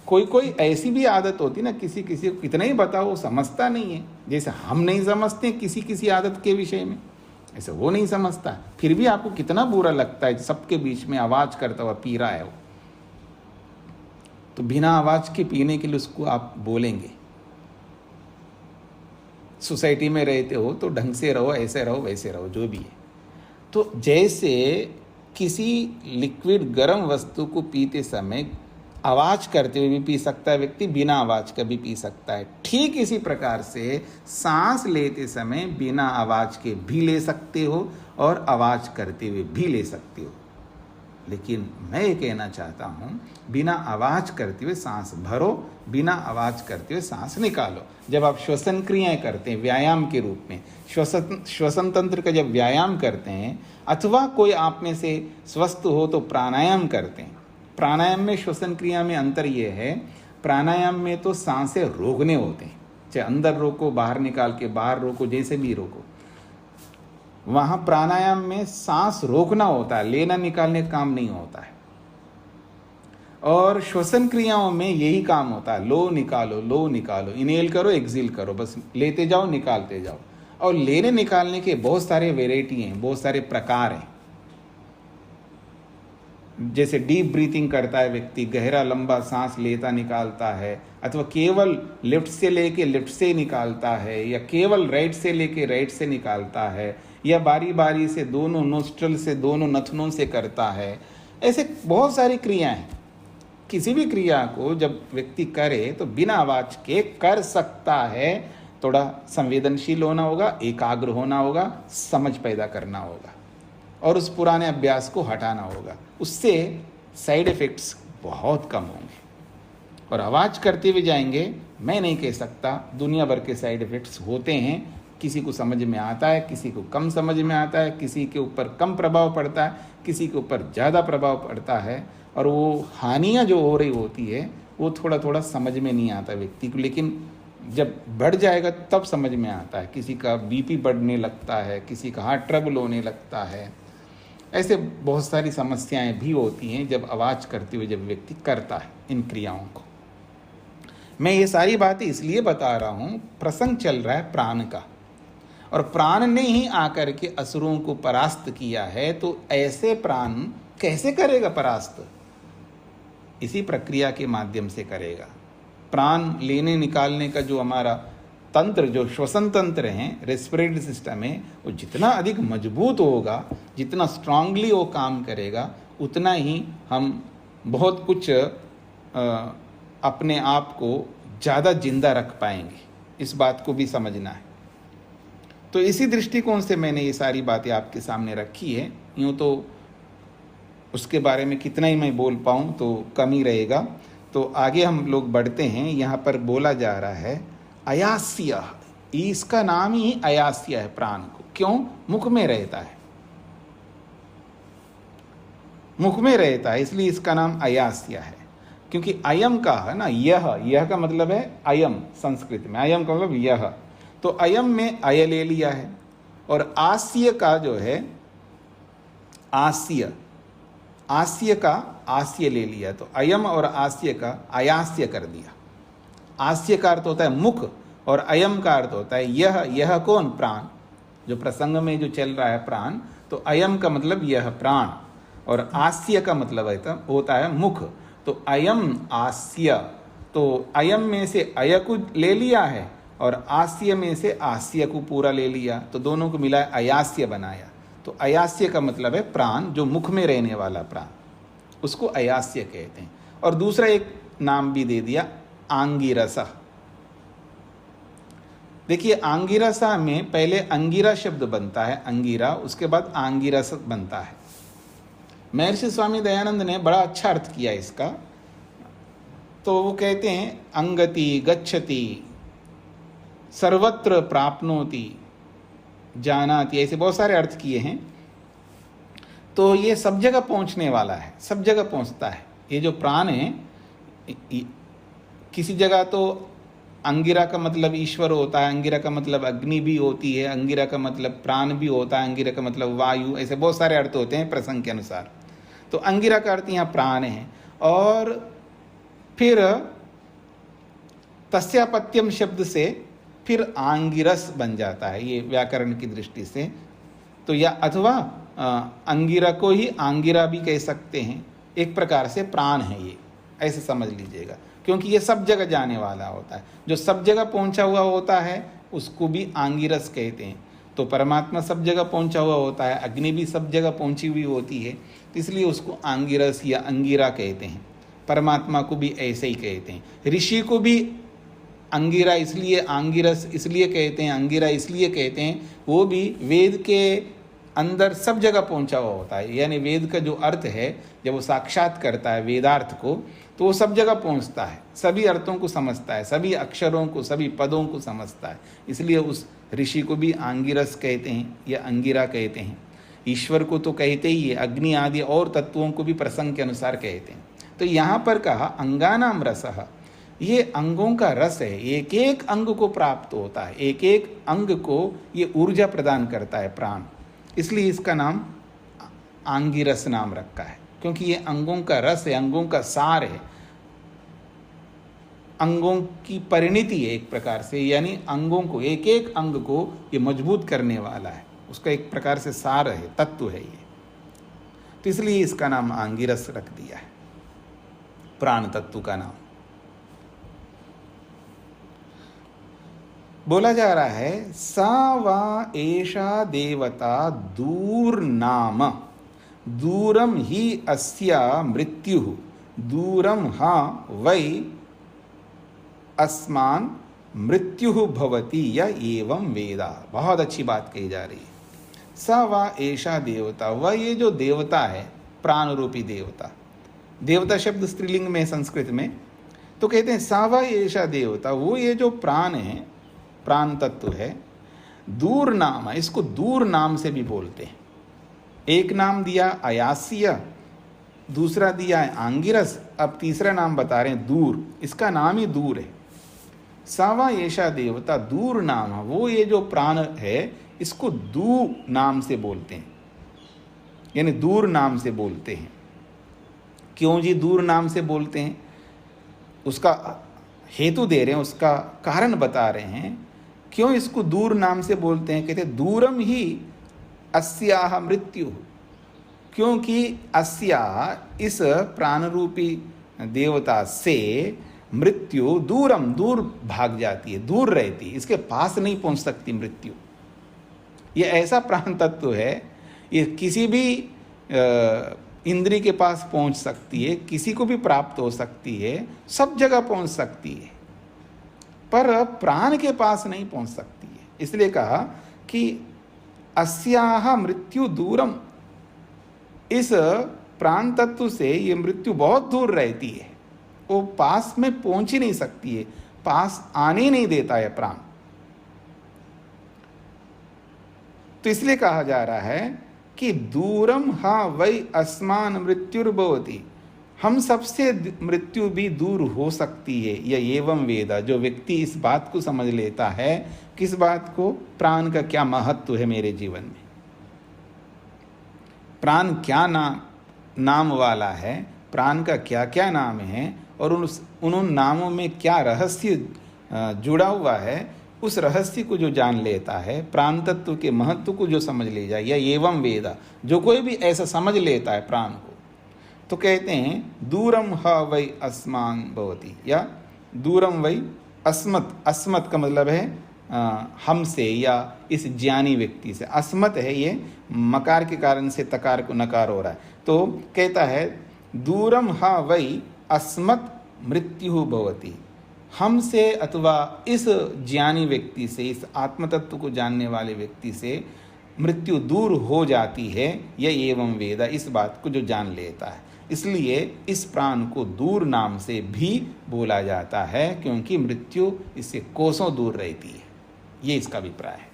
कोई ऐसी भी आदत होती ना, किसी को कितना ही बताओ वो समझता नहीं है। जैसे हम नहीं समझते किसी आदत के विषय में, ऐसे वो नहीं समझता, फिर भी आपको कितना बुरा लगता है सबके बीच में आवाज करता हुआ पी रहा है वो। तो बिना आवाज के पीने के लिए उसको आप बोलेंगे। सोसाइटी में रहते हो तो ढंग से रहो, ऐसे रहो, वैसे रहो, जो भी है। तो जैसे किसी लिक्विड गर्म वस्तु को पीते समय आवाज करते हुए भी पी सकता है व्यक्ति, बिना आवाज का भी पी सकता है। ठीक इसी प्रकार से सांस लेते समय बिना आवाज के भी ले सकते हो और आवाज करते हुए भी ले सकते हो। लेकिन मैं ये कहना चाहता हूँ, बिना आवाज करते हुए सांस भरो, बिना आवाज करते हुए सांस निकालो। जब आप श्वसन क्रियाएं करते हैं व्यायाम के रूप में, श्वसन तंत्र का जब व्यायाम करते हैं, अथवा कोई आप में से स्वस्थ हो तो प्राणायाम करते हैं। प्राणायाम में श्वसन क्रिया में अंतर ये है, प्राणायाम में तो सांसें रोकने होते हैं, चाहे अंदर रोको, बाहर निकाल के बाहर रोको, जैसे भी रोको। वहां प्राणायाम में सांस रोकना होता है, लेना निकालने का काम नहीं होता है। और श्वसन क्रियाओं में यही काम होता है, लो निकालो, इनहेल करो, एक्सहेल करो, बस लेते जाओ, निकालते जाओ। और लेने निकालने के बहुत सारे वेराइटी हैं, बहुत सारे प्रकार हैं। जैसे डीप ब्रीथिंग करता है व्यक्ति, गहरा लंबा सांस लेता निकालता है, अथवा केवल लेफ्ट से लेके लेफ्ट से निकालता है, या केवल राइट से लेके राइट से निकालता है, या बारी बारी से दोनों नोस्ट्रल से, दोनों नथनों से करता है। ऐसे बहुत सारी क्रियाएं हैं। किसी भी क्रिया को जब व्यक्ति करे तो बिना आवाज के कर सकता है। थोड़ा संवेदनशील होना होगा, एकाग्र होना होगा, समझ पैदा करना होगा, और उस पुराने अभ्यास को हटाना होगा। उससे साइड इफ़ेक्ट्स बहुत कम होंगे। और आवाज़ करते हुए जाएंगे, मैं नहीं कह सकता, दुनिया भर के साइड इफ़ेक्ट्स होते हैं। किसी को समझ में आता है, किसी को कम समझ में आता है, किसी के ऊपर कम प्रभाव पड़ता है, किसी के ऊपर ज़्यादा प्रभाव पड़ता है। और वो हानियाँ जो हो रही होती है वो थोड़ा थोड़ा समझ में नहीं आता व्यक्ति को, लेकिन जब बढ़ जाएगा तब समझ में आता है। किसी का बीपी बढ़ने लगता है, किसी का हार्ट ट्रबल होने लगता है। ऐसे बहुत सारी समस्याएं भी होती हैं जब आवाज़ करते हुए जब व्यक्ति करता है इन क्रियाओं को। मैं ये सारी बातें इसलिए बता रहा हूँ, प्रसंग चल रहा है प्राण का, और प्राण ने ही आकर के असुरों को परास्त किया है। तो ऐसे प्राण कैसे करेगा परास्त? इसी प्रक्रिया के माध्यम से करेगा। प्राण लेने निकालने का जो हमारा तंत्र, जो श्वसन तंत्र है, रेस्पिरेटरी सिस्टम है, वो जितना अधिक मजबूत होगा, जितना स्ट्रांगली वो काम करेगा, उतना ही हम बहुत कुछ अपने आप को ज़्यादा जिंदा रख पाएंगे। इस बात को भी समझना है। तो इसी दृष्टिकोण से मैंने ये सारी बातें आपके सामने रखी है। यूँ तो उसके बारे में कितना ही मैं बोल पाऊँ तो कम ही रहेगा। तो आगे हम लोग बढ़ते हैं। यहाँ पर बोला जा रहा है अयास्य, इसका नाम ही अयास्य है प्राण को। क्यों? मुख में रहता है, मुख में रहता है, इसलिए इसका नाम अयास्य है। क्योंकि अयम का है ना, यह का मतलब है अयम, संस्कृत में अयम का मतलब यह, तो अयम में अय ले लिया है। और आस्य का जो है आस्य, आस्य का आस्य ले लिया, तो अयम और आस्य का अयास्य कर दिया। आस्य का अर्थ होता है मुख, और अयम का अर्थ होता है यह। यह कौन? प्राण। जो प्रसंग में जो चल रहा है प्राण, तो अयम का मतलब यह प्राण, और आस्य का मतलब होता है मुख। तो अयम आस्य, तो अयम में से अय को ले लिया है और आस्य में से आस्य को पूरा ले लिया, तो दोनों को मिला अयास्य बनाया। तो अयास्य का मतलब है प्राण, जो मुख में रहने वाला प्राण, उसको अयास्य कहते हैं। और दूसरा एक नाम भी दे दिया, आंगिरसा। देखिए आंगिरसा में पहले अंगिरा शब्द बनता है, अंगिरा, उसके बाद आंगिरस बनता है। महर्षि स्वामी दयानंद ने बड़ा अच्छा अर्थ किया इसका। तो वो कहते हैं अंगति गच्छति सर्वत्र प्राप्नोति जानाति, ऐसे बहुत सारे अर्थ किए हैं। तो ये सब जगह पहुंचने वाला है, सब जगह पहुंचता है। ये जो प्राण है, किसी जगह तो अंगिरा का मतलब ईश्वर होता है, अंगिरा का मतलब अग्नि भी होती है, अंगिरा का मतलब प्राण भी होता है, अंगिरा का मतलब वायु, ऐसे बहुत सारे अर्थ होते हैं प्रसंग के अनुसार। तो अंगिरा का अर्थ यहाँ प्राण है। और फिर तस्यापत्यम शब्द से फिर आंगिरस बन जाता है, ये व्याकरण की दृष्टि से। तो या अथवा अंगिरा को ही आंगिरा भी कह सकते हैं, एक प्रकार से प्राण है ये, ऐसे समझ लीजिएगा। क्योंकि ये सब जगह जाने वाला होता है, जो सब जगह पहुंचा हुआ होता है उसको भी आंगिरस कहते हैं। तो परमात्मा सब जगह पहुंचा हुआ होता है, अग्नि भी सब जगह पहुंची हुई होती है, तो इसलिए उसको आंगिरस या अंगिरा कहते हैं। परमात्मा को भी ऐसे ही कहते हैं। ऋषि को भी अंगिरा इसलिए, आंगिरस इसलिए कहते हैं, अंगिरा इसलिए कहते हैं, वो भी वेद के अंदर सब जगह पहुंचा हुआ होता है। यानी वेद का जो अर्थ है, जब वो साक्षात करता है वेदार्थ को, तो वो सब जगह पहुंचता है, सभी अर्थों को समझता है, सभी अक्षरों को, सभी पदों को समझता है। इसलिए उस ऋषि को भी आंगिरस कहते हैं या अंगिरा कहते हैं। ईश्वर को तो कहते ही है, अग्नि आदि और तत्वों को भी प्रसंग के अनुसार कहते हैं। तो यहाँ पर कहा अंगानाम रसः, ये अंगों का रस है, एक एक अंग को प्राप्त होता है, एक एक अंग को ये ऊर्जा प्रदान करता है प्राण, इसलिए इसका नाम आंगिरस नाम रखा है। क्योंकि ये अंगों का रस है, अंगों का सार है, अंगों की परिणति है एक प्रकार से। यानी अंगों को, एक एक अंग को ये मजबूत करने वाला है, उसका एक प्रकार से सार है, तत्व है ये। तो इसलिए इसका नाम आंगिरस रख दिया है, प्राण तत्व का नाम। बोला जा रहा है सा वा एषा देवता दूर नाम, दूरम ही अस्या मृत्यु, दूरम हा वै अस्मान मृत्यु भवति या एवं वेदा। बहुत अच्छी बात कही जा रही है। सा वा एषा देवता, वह ये जो देवता है, प्राण रूपी देवता, देवता शब्द स्त्रीलिंग में संस्कृत में, तो कहते हैं सा वा एषा देवता, वो ये जो प्राण है, प्राण तत्व है, दूर नाम, इसको दूर नाम से भी बोलते हैं। एक नाम दिया अयास्य, दूसरा दिया है आंगिरस, अब तीसरा नाम बता रहे हैं दूर, इसका नाम ही दूर है। सावा येषा देवता दूर नाम, वो ये जो प्राण है इसको दू नाम से बोलते हैं, यानी दूर नाम से बोलते हैं। क्यों जी दूर नाम से बोलते हैं, उसका हेतु दे रहे हैं, उसका कारण बता रहे हैं क्यों इसको दूर नाम से बोलते हैं। कहते दूरम ही अस्याह मृत्यु, क्योंकि अस्या इस प्राण रूपी देवता से मृत्यु दूरम, दूर भाग जाती है, दूर रहती है, इसके पास नहीं पहुंच सकती मृत्यु। ये ऐसा प्राण तत्व है, ये किसी भी इंद्री के पास पहुंच सकती है, किसी को भी प्राप्त हो सकती है, सब जगह पहुंच सकती है, पर प्राण के पास नहीं पहुंच सकती है। इसलिए कहा कि अस्याह मृत्यु दूरम, इस प्राण तत्व से ये मृत्यु बहुत दूर रहती है, वो पास में पहुंच ही नहीं सकती है, पास आने ही नहीं देता है प्राण। तो इसलिए कहा जा रहा है कि दूरम हा वै अस्मान मृत्युर्भवति, हम सबसे मृत्यु भी दूर हो सकती है। यह एवं वेदा, जो व्यक्ति इस बात को समझ लेता है, किस बात को, प्राण का क्या महत्व है मेरे जीवन में, प्राण क्या नाम वाला है, प्राण का क्या क्या नाम है, और उन नामों में क्या रहस्य जुड़ा हुआ है, उस रहस्य को जो जान लेता है, प्राण तत्व के महत्व को जो समझ ले जाए, या एवं वेदा, जो कोई भी ऐसा समझ लेता है प्राण को, तो कहते हैं दूरम ह वै अस्मान भवति, या दूरम वै अस्मत्। अस्मत् का मतलब है हमसे या इस ज्ञानी व्यक्ति से। अस्मत् है ये, मकार के कारण से तकार को नकार हो रहा है। तो कहता है दूरम हा वै अस्मत् मृत्यु भवति, हमसे अथवा इस ज्ञानी व्यक्ति से, इस आत्मतत्व को जानने वाले व्यक्ति से मृत्यु दूर हो जाती है। यह एवं वेद, इस बात को जो जान लेता है। इसलिए इस प्राण को दूर नाम से भी बोला जाता है, क्योंकि मृत्यु इससे कोसों दूर रहती है। ये इसका अभिप्राय है।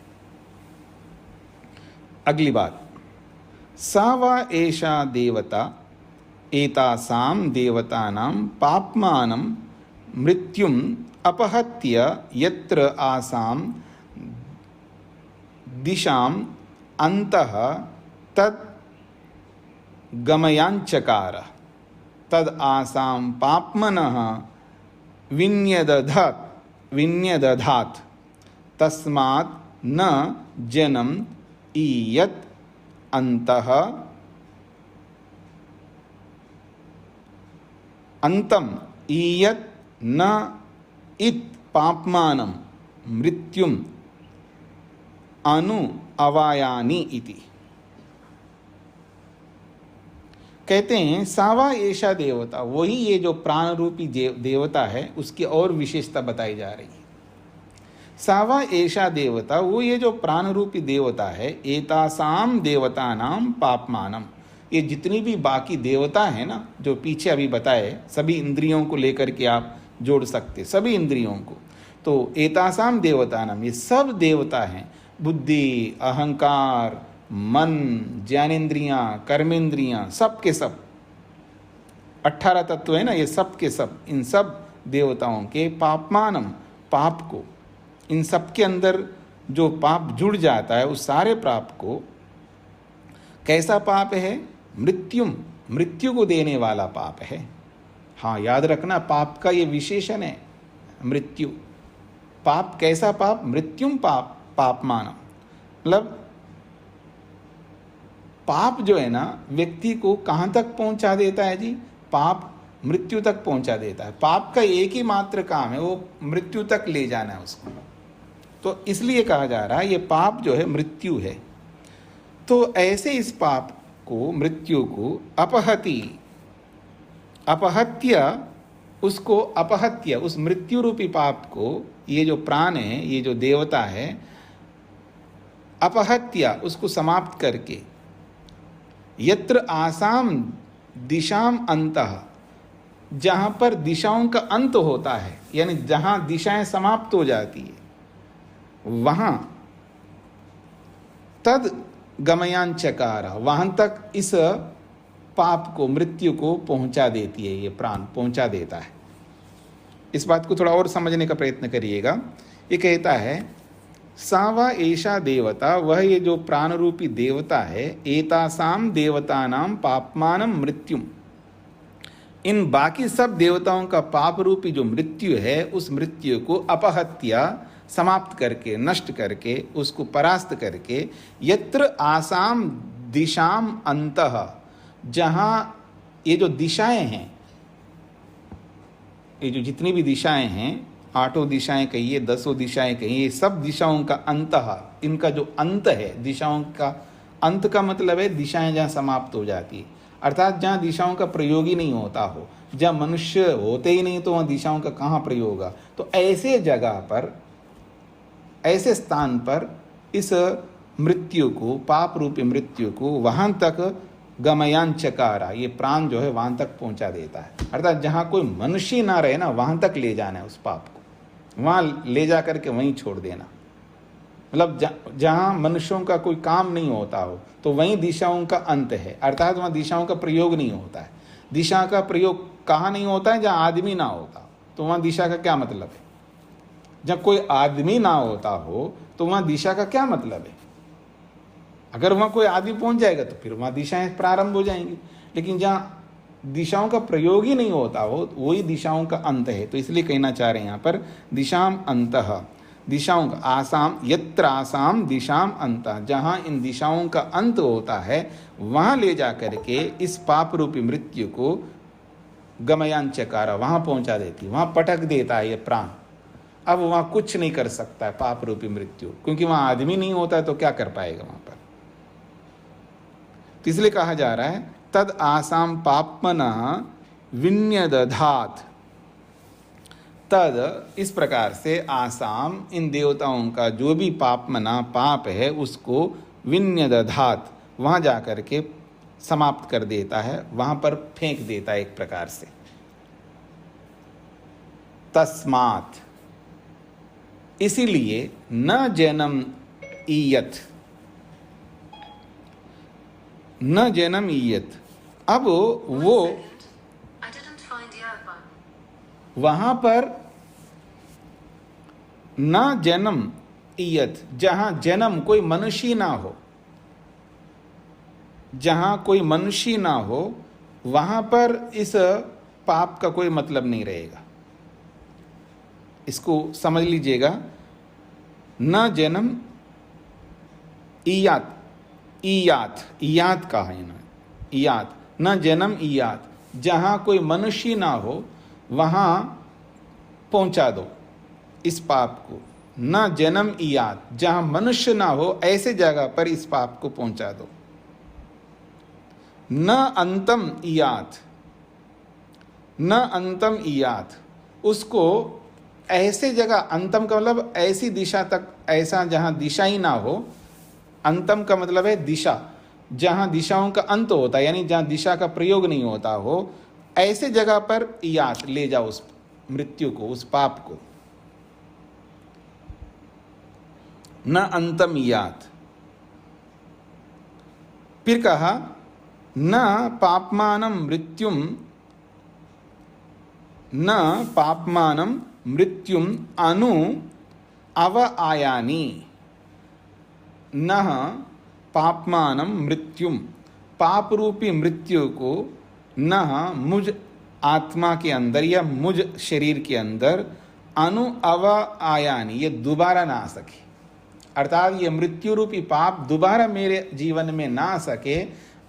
अगली बात, सा वा एषा देवता एतासां देवतानां पाप्मानं मृत्युम अपहत्य यत्र आसां दिशाम अंतः तद गमयांचकार तद आसां पाप्मनः विन्यदधात् तस्मात् न जनम ईयत् अंतः अंतम ईयत् न इत पाप्मानं मृत्युम अनु अवायानि इति। कहते हैं सावा ऐसा देवता, वही ये जो प्राण रूपी देवता है, उसकी और विशेषता बताई जा रही है। सावा ऐसा देवता, वो ये जो प्राण रूपी देवता है, एतासाम देवतानाम पापमानम, ये जितनी भी बाकी देवता है ना, जो पीछे अभी बताए, सभी इंद्रियों को लेकर के आप जोड़ सकते, सभी इंद्रियों को। तो एतासाम देवतानाम, ये सब देवता हैं, बुद्धि, अहंकार, मन, ज्ञानेन्द्रियां, कर्मेंद्रियां, सब के सब 18 तत्व है ना, ये सब के सब, इन सब देवताओं के पापमानम, पाप को, इन सब के अंदर जो पाप जुड़ जाता है, उस सारे पाप को, कैसा पाप है? मृत्युम, मृत्यु को देने वाला पाप है। हाँ, याद रखना, पाप का ये विशेषण है, मृत्यु। पाप कैसा पाप? मृत्युम पाप, पापमानम, मतलब पाप जो है ना, व्यक्ति को कहाँ तक पहुंचा देता है जी? पाप मृत्यु तक पहुंचा देता है। पाप का एक ही मात्र काम है, वो मृत्यु तक ले जाना है उसको। तो इसलिए कहा जा रहा है ये पाप जो है मृत्यु है। तो ऐसे इस पाप को, मृत्यु को अपहत्य, उसको अपहत्य, उस मृत्यु रूपी पाप को, ये जो प्राण है, ये जो देवता है, अपहत्य, उसको समाप्त करके, यत्र आसाम दिशाम अंतः, जहाँ पर दिशाओं का अंत होता है, यानी जहाँ दिशाएं समाप्त हो जाती है, वहाँ तद गमयांचकार, वहाँ तक इस पाप को, मृत्यु को पहुँचा देती है, ये प्राण पहुँचा देता है। इस बात को थोड़ा और समझने का प्रयत्न करिएगा। ये कहता है सावा ऐसा देवता, वह ये जो प्राण रूपी देवता है, एतासाम देवतानाम पापमानम मृत्युम, इन बाकी सब देवताओं का पाप रूपी जो मृत्यु है, उस मृत्यु को अपहत्या, समाप्त करके, नष्ट करके, उसको परास्त करके, यत्र आसाम दिशाम अंतः, जहाँ ये जो दिशाएं हैं, ये जो जितनी भी दिशाएं हैं, 8 दिशाएं कहिए, 10 दिशाएं कहिए, ये सब दिशाओं का अंत, इनका जो अंत है, दिशाओं का अंत का मतलब है दिशाएं जहाँ समाप्त हो जाती है, अर्थात जहाँ दिशाओं का प्रयोग ही नहीं होता हो, जहाँ मनुष्य होते ही नहीं, तो वहाँ दिशाओं का कहाँ प्रयोग होगा। तो ऐसे जगह पर, ऐसे स्थान पर इस मृत्यु को, पाप रूपी मृत्यु को, वहाँ तक गमयांचकारा, ये प्राण जो है वहाँ तक पहुँचा देता है। अर्थात जहाँ कोई मनुष्य ना रहे ना, वहाँ तक ले जाना है उस पाप को, वहाँ ले जा करके वहीं छोड़ देना। मतलब जहाँ मनुष्यों का कोई काम नहीं होता हो, तो वहीं दिशाओं का अंत है, अर्थात वहाँ दिशाओं का प्रयोग नहीं होता है। दिशा का प्रयोग कहाँ नहीं होता है? जहाँ आदमी ना होता, तो वहाँ दिशा का क्या मतलब है? जब कोई आदमी ना होता हो, तो वहाँ दिशा का क्या मतलब है? अगर वहाँ कोई आदमी पहुँच जाएगा तो फिर वहाँ दिशाएं प्रारंभ हो जाएंगी, लेकिन जहाँ दिशाओं का प्रयोग ही नहीं होता हो, वही दिशाओं का अंत है। तो इसलिए कहना चाह रहे हैं यहाँ पर दिशाम अंतः, दिशाओं का, आसाम, यत्र आसाम दिशाम अंतः, जहाँ इन दिशाओं का अंत होता है, वहाँ ले जा करके इस पाप रूपी मृत्यु को गमयांचकारा, वहाँ पहुँचा देती, वहाँ पटक देता है ये प्राण। अब वहां कुछ नहीं कर सकता है पाप रूपी मृत्यु, क्योंकि वहां आदमी नहीं होता है तो क्या कर पाएगा वहां पर। तो इसलिए कहा जा रहा है तद आसाम पापमना विन्यदधात। तद इस प्रकार से आसाम इन देवताओं का जो भी पापमना पाप है उसको विन्यदधात वहां जाकर के समाप्त कर देता है, वहां पर फेंक देता है एक प्रकार से। तस्मात् इसीलिए न जन्म ईयत, न जन्म ईयत। अब वो वहां पर न जन्म ईयत, जहां जन्म कोई मनुष्य ना हो, जहां कोई मनुष्य ना हो वहां पर इस पाप का कोई मतलब नहीं रहेगा। इसको समझ लीजिएगा। न जन्म ईयात, ईयात ईयात कहा है ना, ईयात न जन्म ईयात, जहां कोई मनुष्य ना हो वहां पहुंचा दो इस पाप को। न जन्म ईयात, जहां मनुष्य ना हो ऐसे जगह पर इस पाप को पहुंचा दो। न अंतम ईयात, न अंतम ईयात, उसको ऐसे जगह, अंतम का मतलब ऐसी दिशा तक, ऐसा जहां दिशा ही ना हो। अंतम का मतलब है दिशा, जहां दिशाओं का अंत होता है, यानी जहां दिशा का प्रयोग नहीं होता हो, ऐसे जगह पर यात ले जाओ उस मृत्यु को, उस पाप को। न अंतम यात। फिर कहा न पापमानं मृत्युम, न पापमानं मृत्युम अनु अव आयानी। न पापमानं मृत्युम, पाप रूपी मृत्यु को न मुझ आत्मा के अंदर या मुझ शरीर के अंदर अनु अव आयानी, ये दोबारा ना आ सके। अर्थात ये मृत्यु रूपी पाप दोबारा मेरे जीवन में ना आ सके,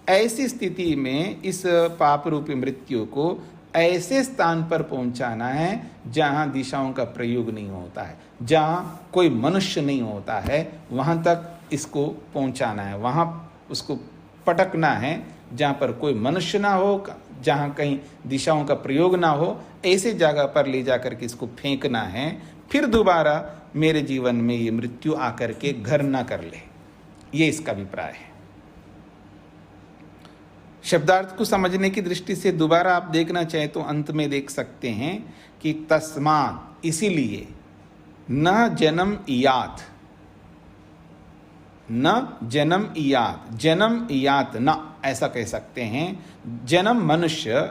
ऐसी स्थिति में इस पाप रूपी मृत्यु को ऐसे स्थान पर पहुंचाना है जहां दिशाओं का प्रयोग नहीं होता है, जहां कोई मनुष्य नहीं होता है, वहां तक इसको पहुंचाना है। वहां उसको पटकना है जहां पर कोई मनुष्य ना हो, जहां कहीं दिशाओं का प्रयोग ना हो, ऐसे जगह पर ले जाकर के इसको फेंकना है। फिर दोबारा मेरे जीवन में ये मृत्यु आकर के घर ना कर ले। ये इसका अभिप्राय है। शब्दार्थ को समझने की दृष्टि से दोबारा आप देखना चाहे तो अंत में देख सकते हैं कि तस्मात् इसीलिए न जन्म इयात, न जन्म इयात, जन्म इयात न, ऐसा कह सकते हैं। जन्म मनुष्य,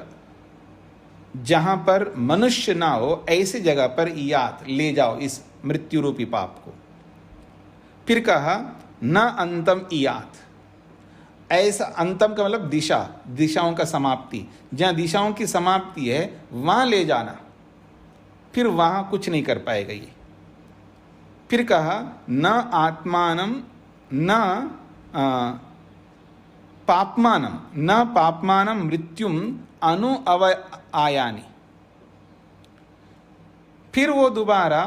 जहां पर मनुष्य ना हो ऐसे जगह पर इयात ले जाओ इस मृत्यु रूपी पाप को। फिर कहा न अंतम इयात, ऐसा अंतम का मतलब दिशा, दिशाओं का समाप्ति, जहां दिशाओं की समाप्ति है वहां ले जाना, फिर वहां कुछ नहीं कर पाएगा ये। फिर कहा न आत्मानम न पापमानम, न पापमानम मृत्युम अनु अव आयानी। फिर वो दोबारा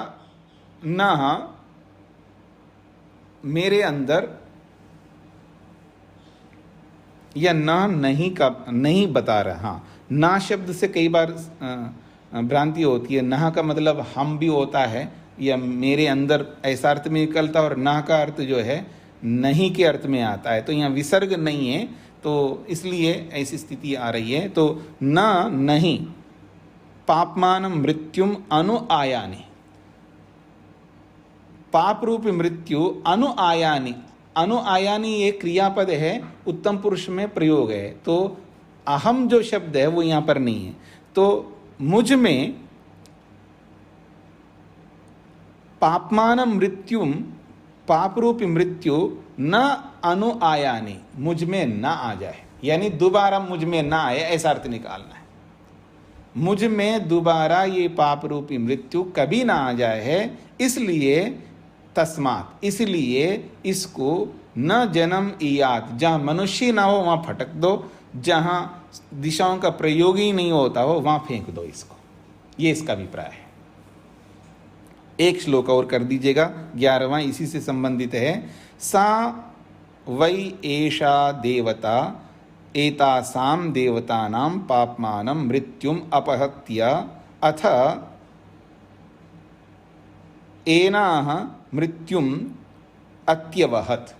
न मेरे अंदर, या ना नहीं का नहीं बता रहा। हाँ, ना शब्द से कई बार भ्रांति होती है। ना का मतलब हम भी होता है या मेरे अंदर, ऐसा अर्थ में निकलता, और ना का अर्थ जो है नहीं के अर्थ में आता है। तो यहाँ विसर्ग नहीं है, तो इसलिए ऐसी स्थिति आ रही है। तो ना नहीं पापमान मृत्युम अनु आयानी, पाप रूपी मृत्यु अनु आयानी। अनु आयानी ये क्रियापद है, उत्तम पुरुष में प्रयोग है, तो अहम जो शब्द है वो यहाँ पर नहीं है। तो मुझ में पापमान मृत्युम, पाप रूपी मृत्यु न अनु आयानी, मुझ में न आ जाए, यानी दोबारा मुझ में ना आए, ऐसा अर्थ निकालना है। मुझ में दोबारा ये पाप रूपी मृत्यु कभी ना आ जाए है, इसलिए तस्मात्, इसलिए इसको न जन्म इयात, जहाँ मनुष्य ना हो वहाँ फटक दो, जहाँ दिशाओं का प्रयोग ही नहीं होता हो वहाँ फेंक दो इसको। ये इसका अभिप्राय है। एक श्लोक और कर दीजिएगा, 11वां इसी से संबंधित है। सा वै एषा देवता एतासां देवतानां पाप्मानं मृत्युम अपहत्य अथ एनाह मृत्युम अत्यवहत।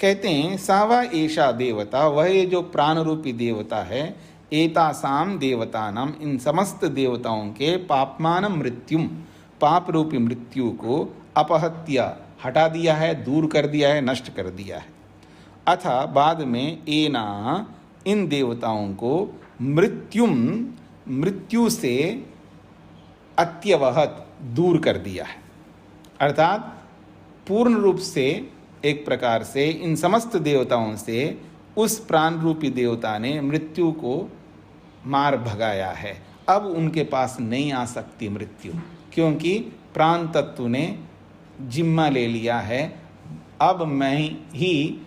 कहते हैं सावा एषा देवता, वह ये जो प्राण रूपी देवता है, एतासाम देवतानाम, इन समस्त देवताओं के पापमानम मृत्युम, पाप रूपी मृत्यु को अपहत्य, हटा दिया है, दूर कर दिया है, नष्ट कर दिया है। अथा बाद में एना, इन देवताओं को मृत्युम, मृत्यु से अत्यवहत, दूर कर दिया है। अर्थात पूर्ण रूप से, एक प्रकार से इन समस्त देवताओं से उस प्राण रूपी देवता ने मृत्यु को मार भगाया है। अब उनके पास नहीं आ सकती मृत्यु, क्योंकि प्राण तत्व ने जिम्मा ले लिया है। अब मैं ही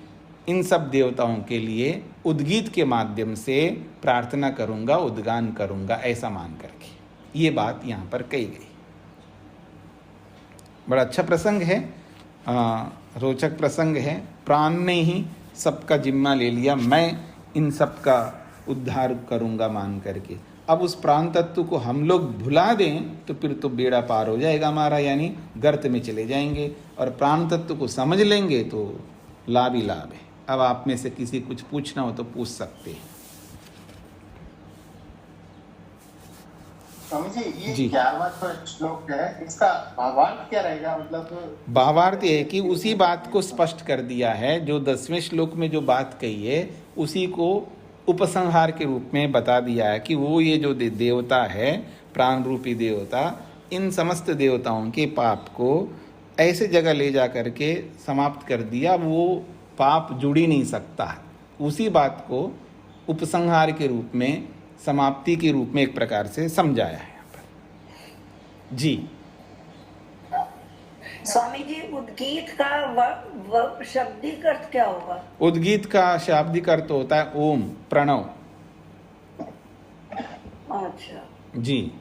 इन सब देवताओं के लिए उद्गीत के माध्यम से प्रार्थना करूंगा, उद्गान करूंगा, ऐसा मान करके ये बात यहाँ पर कही गई। बड़ा अच्छा प्रसंग है, रोचक प्रसंग है। प्राण ने ही सबका जिम्मा ले लिया, मैं इन सब का उद्धार करूंगा मान करके। अब उस प्राण तत्व को हम लोग भुला दें तो फिर तो बेड़ा पार हो जाएगा हमारा, यानी गर्त में चले जाएंगे। और प्राण तत्व को समझ लेंगे तो लाभ ही लाभ है। अब आप में से किसी कुछ पूछना हो तो पूछ सकते हैं। स्वामी जी, ये जी। 11वां श्लोक है, इसका भावार्थ क्या रहेगा? मतलब भावार्थ ये है कि उसी बात को स्पष्ट कर दिया है, जो 10वें श्लोक में जो बात कही है उसी को उपसंहार के रूप में बता दिया है कि वो ये जो देवता है, प्राण रूपी देवता, इन समस्त देवताओं के पाप को ऐसे जगह ले जा करके समाप्त कर दिया, वो पाप जुड़ ही नहीं सकता। उसी बात को उपसंहार के रूप में, समाप्ति के रूप में एक प्रकार से समझाया है यहाँ पर। जी स्वामी जी, उद्गीत का शाब्दिक अर्थ क्या होगा? उद्गीत का शाब्दिक अर्थ होता है ओम, प्रणव। अच्छा, जी,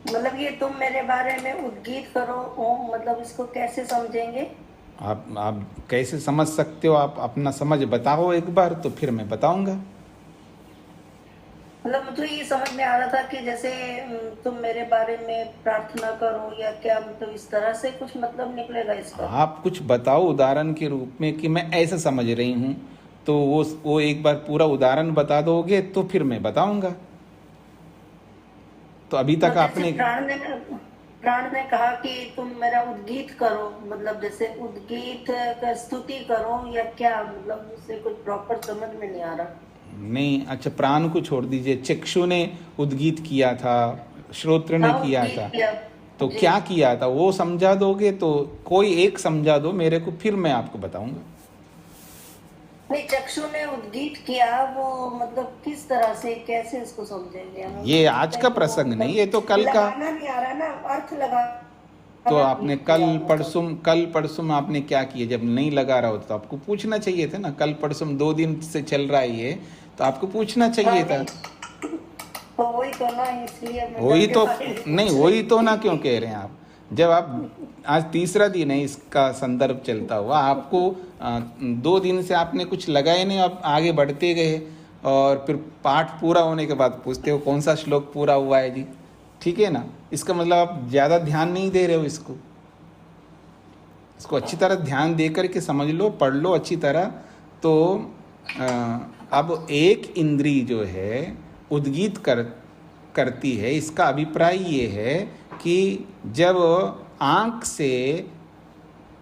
मतलब ये तुम मेरे बारे में उद्गीत करो ओम, मतलब इसको कैसे समझेंगे? आप कैसे समझ सकते हो? आप अपना समझ बताओ एक बार, तो फिर मैं बताऊंगा। मतलब मुझे ये समझ में आ रहा था कि जैसे तुम मेरे बारे में प्रार्थना करो या क्या, मतलब इस तरह से कुछ मतलब निकलेगा इसका? आप कुछ बताओ उदाहरण के रूप में कि मैं ऐसा समझ रही हूँ, तो वो एक बार पूरा उदाहरण बता दोगे तो फिर मैं बताऊंगा। तो अभी तक तो आपने प्राण ने कहा कि तुम मेरा उद्गीत करो, मतलब जैसे उद्गीत का स्तुति करो या क्या, मतलब उससे कुछ प्रॉपर समझ में नहीं आ रहा। नहीं, अच्छा, प्राण को छोड़ दीजिए। चक्षु ने उद्गीत किया था, श्रोत्र ने हाँ, किया उद्गीत था, किया। तो जी। क्या किया था वो समझा दोगे? तो कोई एक समझा दो मेरे को, फिर मैं आपको बताऊंगा। नहीं, चक्षु ने उद्गीत किया, वो मतलब किस तरह से, कैसे इसको समझेंगे हम? ये आज का प्रसंग नहीं, ये तो कल का। लगाना नहीं आ रहा ना, अर्थ लगा। तो आपने कल परसों आपने क्या किया? जब नहीं लगा रहा हो तो आपको पूछना चाहिए था ना। कल परसों 2 दिन से चल रहा है ये, तो आपको पूछना चाहिए था। तो वही तो ना, इसलिए मैं वही तो करके नहीं, वही तो ना क्यों कह रहे हैं आप? जब आप आज तीसरा दिन है इसका संदर्भ चलता हुआ, आपको 2 दिन से आपने कुछ लगाए नहीं, आप आगे बढ़ते गए और फिर पाठ पूरा होने के बाद पूछते हो कौन सा श्लोक पूरा हुआ है जी। ठीक है ना? इसका मतलब आप ज़्यादा ध्यान नहीं दे रहे हो इसको अच्छी तरह ध्यान दे करके समझ लो, पढ़ लो अच्छी तरह। तो अब एक इंद्री जो है उद्गीत करती है, इसका अभिप्राय ये है कि जब आँख से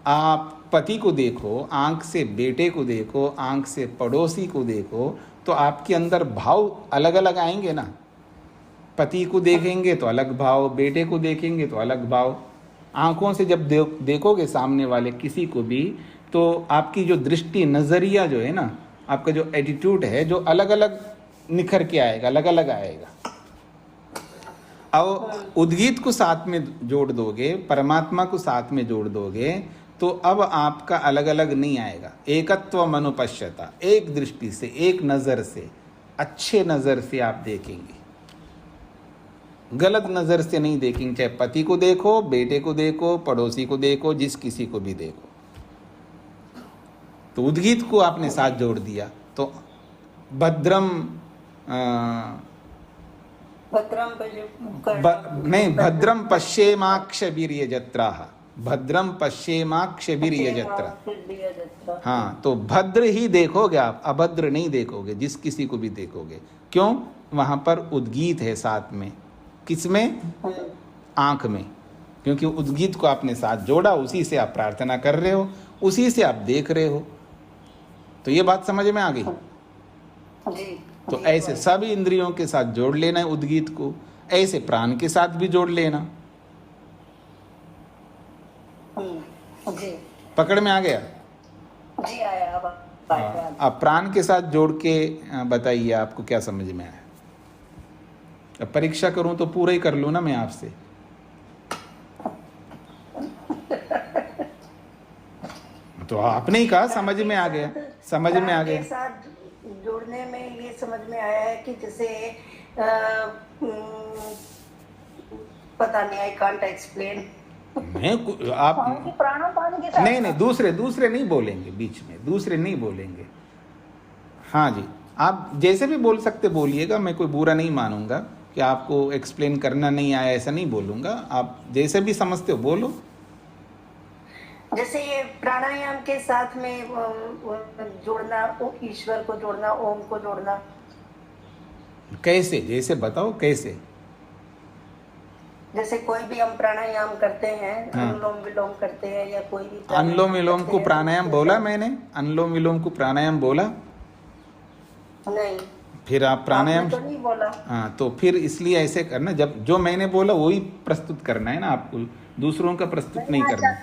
आप पति को देखो, आँख से बेटे को देखो, आँख से पड़ोसी को देखो, तो आपके अंदर भाव अलग अलग आएंगे ना। पति को देखेंगे तो अलग भाव, बेटे को देखेंगे तो अलग भाव। आँखों से जब देखोगे सामने वाले किसी को भी, तो आपकी जो दृष्टि, नज़रिया जो है ना, आपका जो एटीट्यूड है, जो अलग अलग निखर के आएगा, अलग अलग आएगा। अब उद्गीत को साथ में जोड़ दोगे, परमात्मा को साथ में जोड़ दोगे, तो अब आपका अलग अलग नहीं आएगा। एकत्व मनुपश्यता, एक दृष्टि से, एक नज़र से, अच्छे नज़र से आप देखेंगे। गलत नज़र से नहीं देखेंगे, चाहे पति को देखो, बेटे को देखो, पड़ोसी को देखो, जिस किसी को भी देखो। तो उद्गीत को आपने साथ जोड़ दिया, तो भद्रम नहीं, भद्रम पश्येमाक्षवीर्य जत्राः, भद्रम पश्येमाक्षवीर्य जत्रा। हाँ, तो भद्र ही देखोगे आप, अभद्र नहीं देखोगे, जिस किसी को भी देखोगे। क्यों? वहां पर उद्गीत है साथ में। किसमें? आंख में। क्योंकि उद्गीत को आपने साथ जोड़ा, उसी से आप प्रार्थना कर रहे हो, उसी से आप देख रहे हो। तो ये बात समझ में आ गई? तो ऐसे सभी इंद्रियों के साथ जोड़ लेना है उद्गीत को, ऐसे प्राण के साथ भी जोड़ लेना। पकड़ में आ गया? जी आया। अब प्राण के साथ जोड़ के बताइए आपको क्या समझ में आया। अब परीक्षा करूं तो पूरा ही कर लूं ना मैं आपसे। तो आपने ही कहा समझ में आ गया, समझ में आ गया। साथ जोड़ने में ये समझ में आया है कि जैसे पता नहीं, आई कांट एक्सप्लेन। नहीं, आप नहीं, दूसरे नहीं बोलेंगे बीच में, दूसरे नहीं बोलेंगे। हाँ जी, आप जैसे भी बोल सकते बोलिएगा, मैं कोई बुरा नहीं मानूंगा कि आपको एक्सप्लेन करना नहीं आया, ऐसा नहीं बोलूंगा। आप जैसे भी समझते हो बोलो। जैसे ये प्राणायाम के साथ में जोड़ना, ईश्वर को जोड़ना, ओम को जोड़ना, कैसे? जैसे बताओ कैसे। जैसे कोई भी हम प्राणायाम करते हैं, हाँ। अनुलोम विलोम करते हैं, या कोई भी अनुलोम विलोम को प्राणायाम बोला मैंने? अनुलोम विलोम को प्राणायाम बोला नहीं? फिर आप प्राणायाम आपने तो नहीं बोला। हाँ, तो फिर इसलिए ऐसे करना, जब जो मैंने बोला वही प्रस्तुत करना है ना आपको, दूसरों का प्रस्तुत नहीं करना।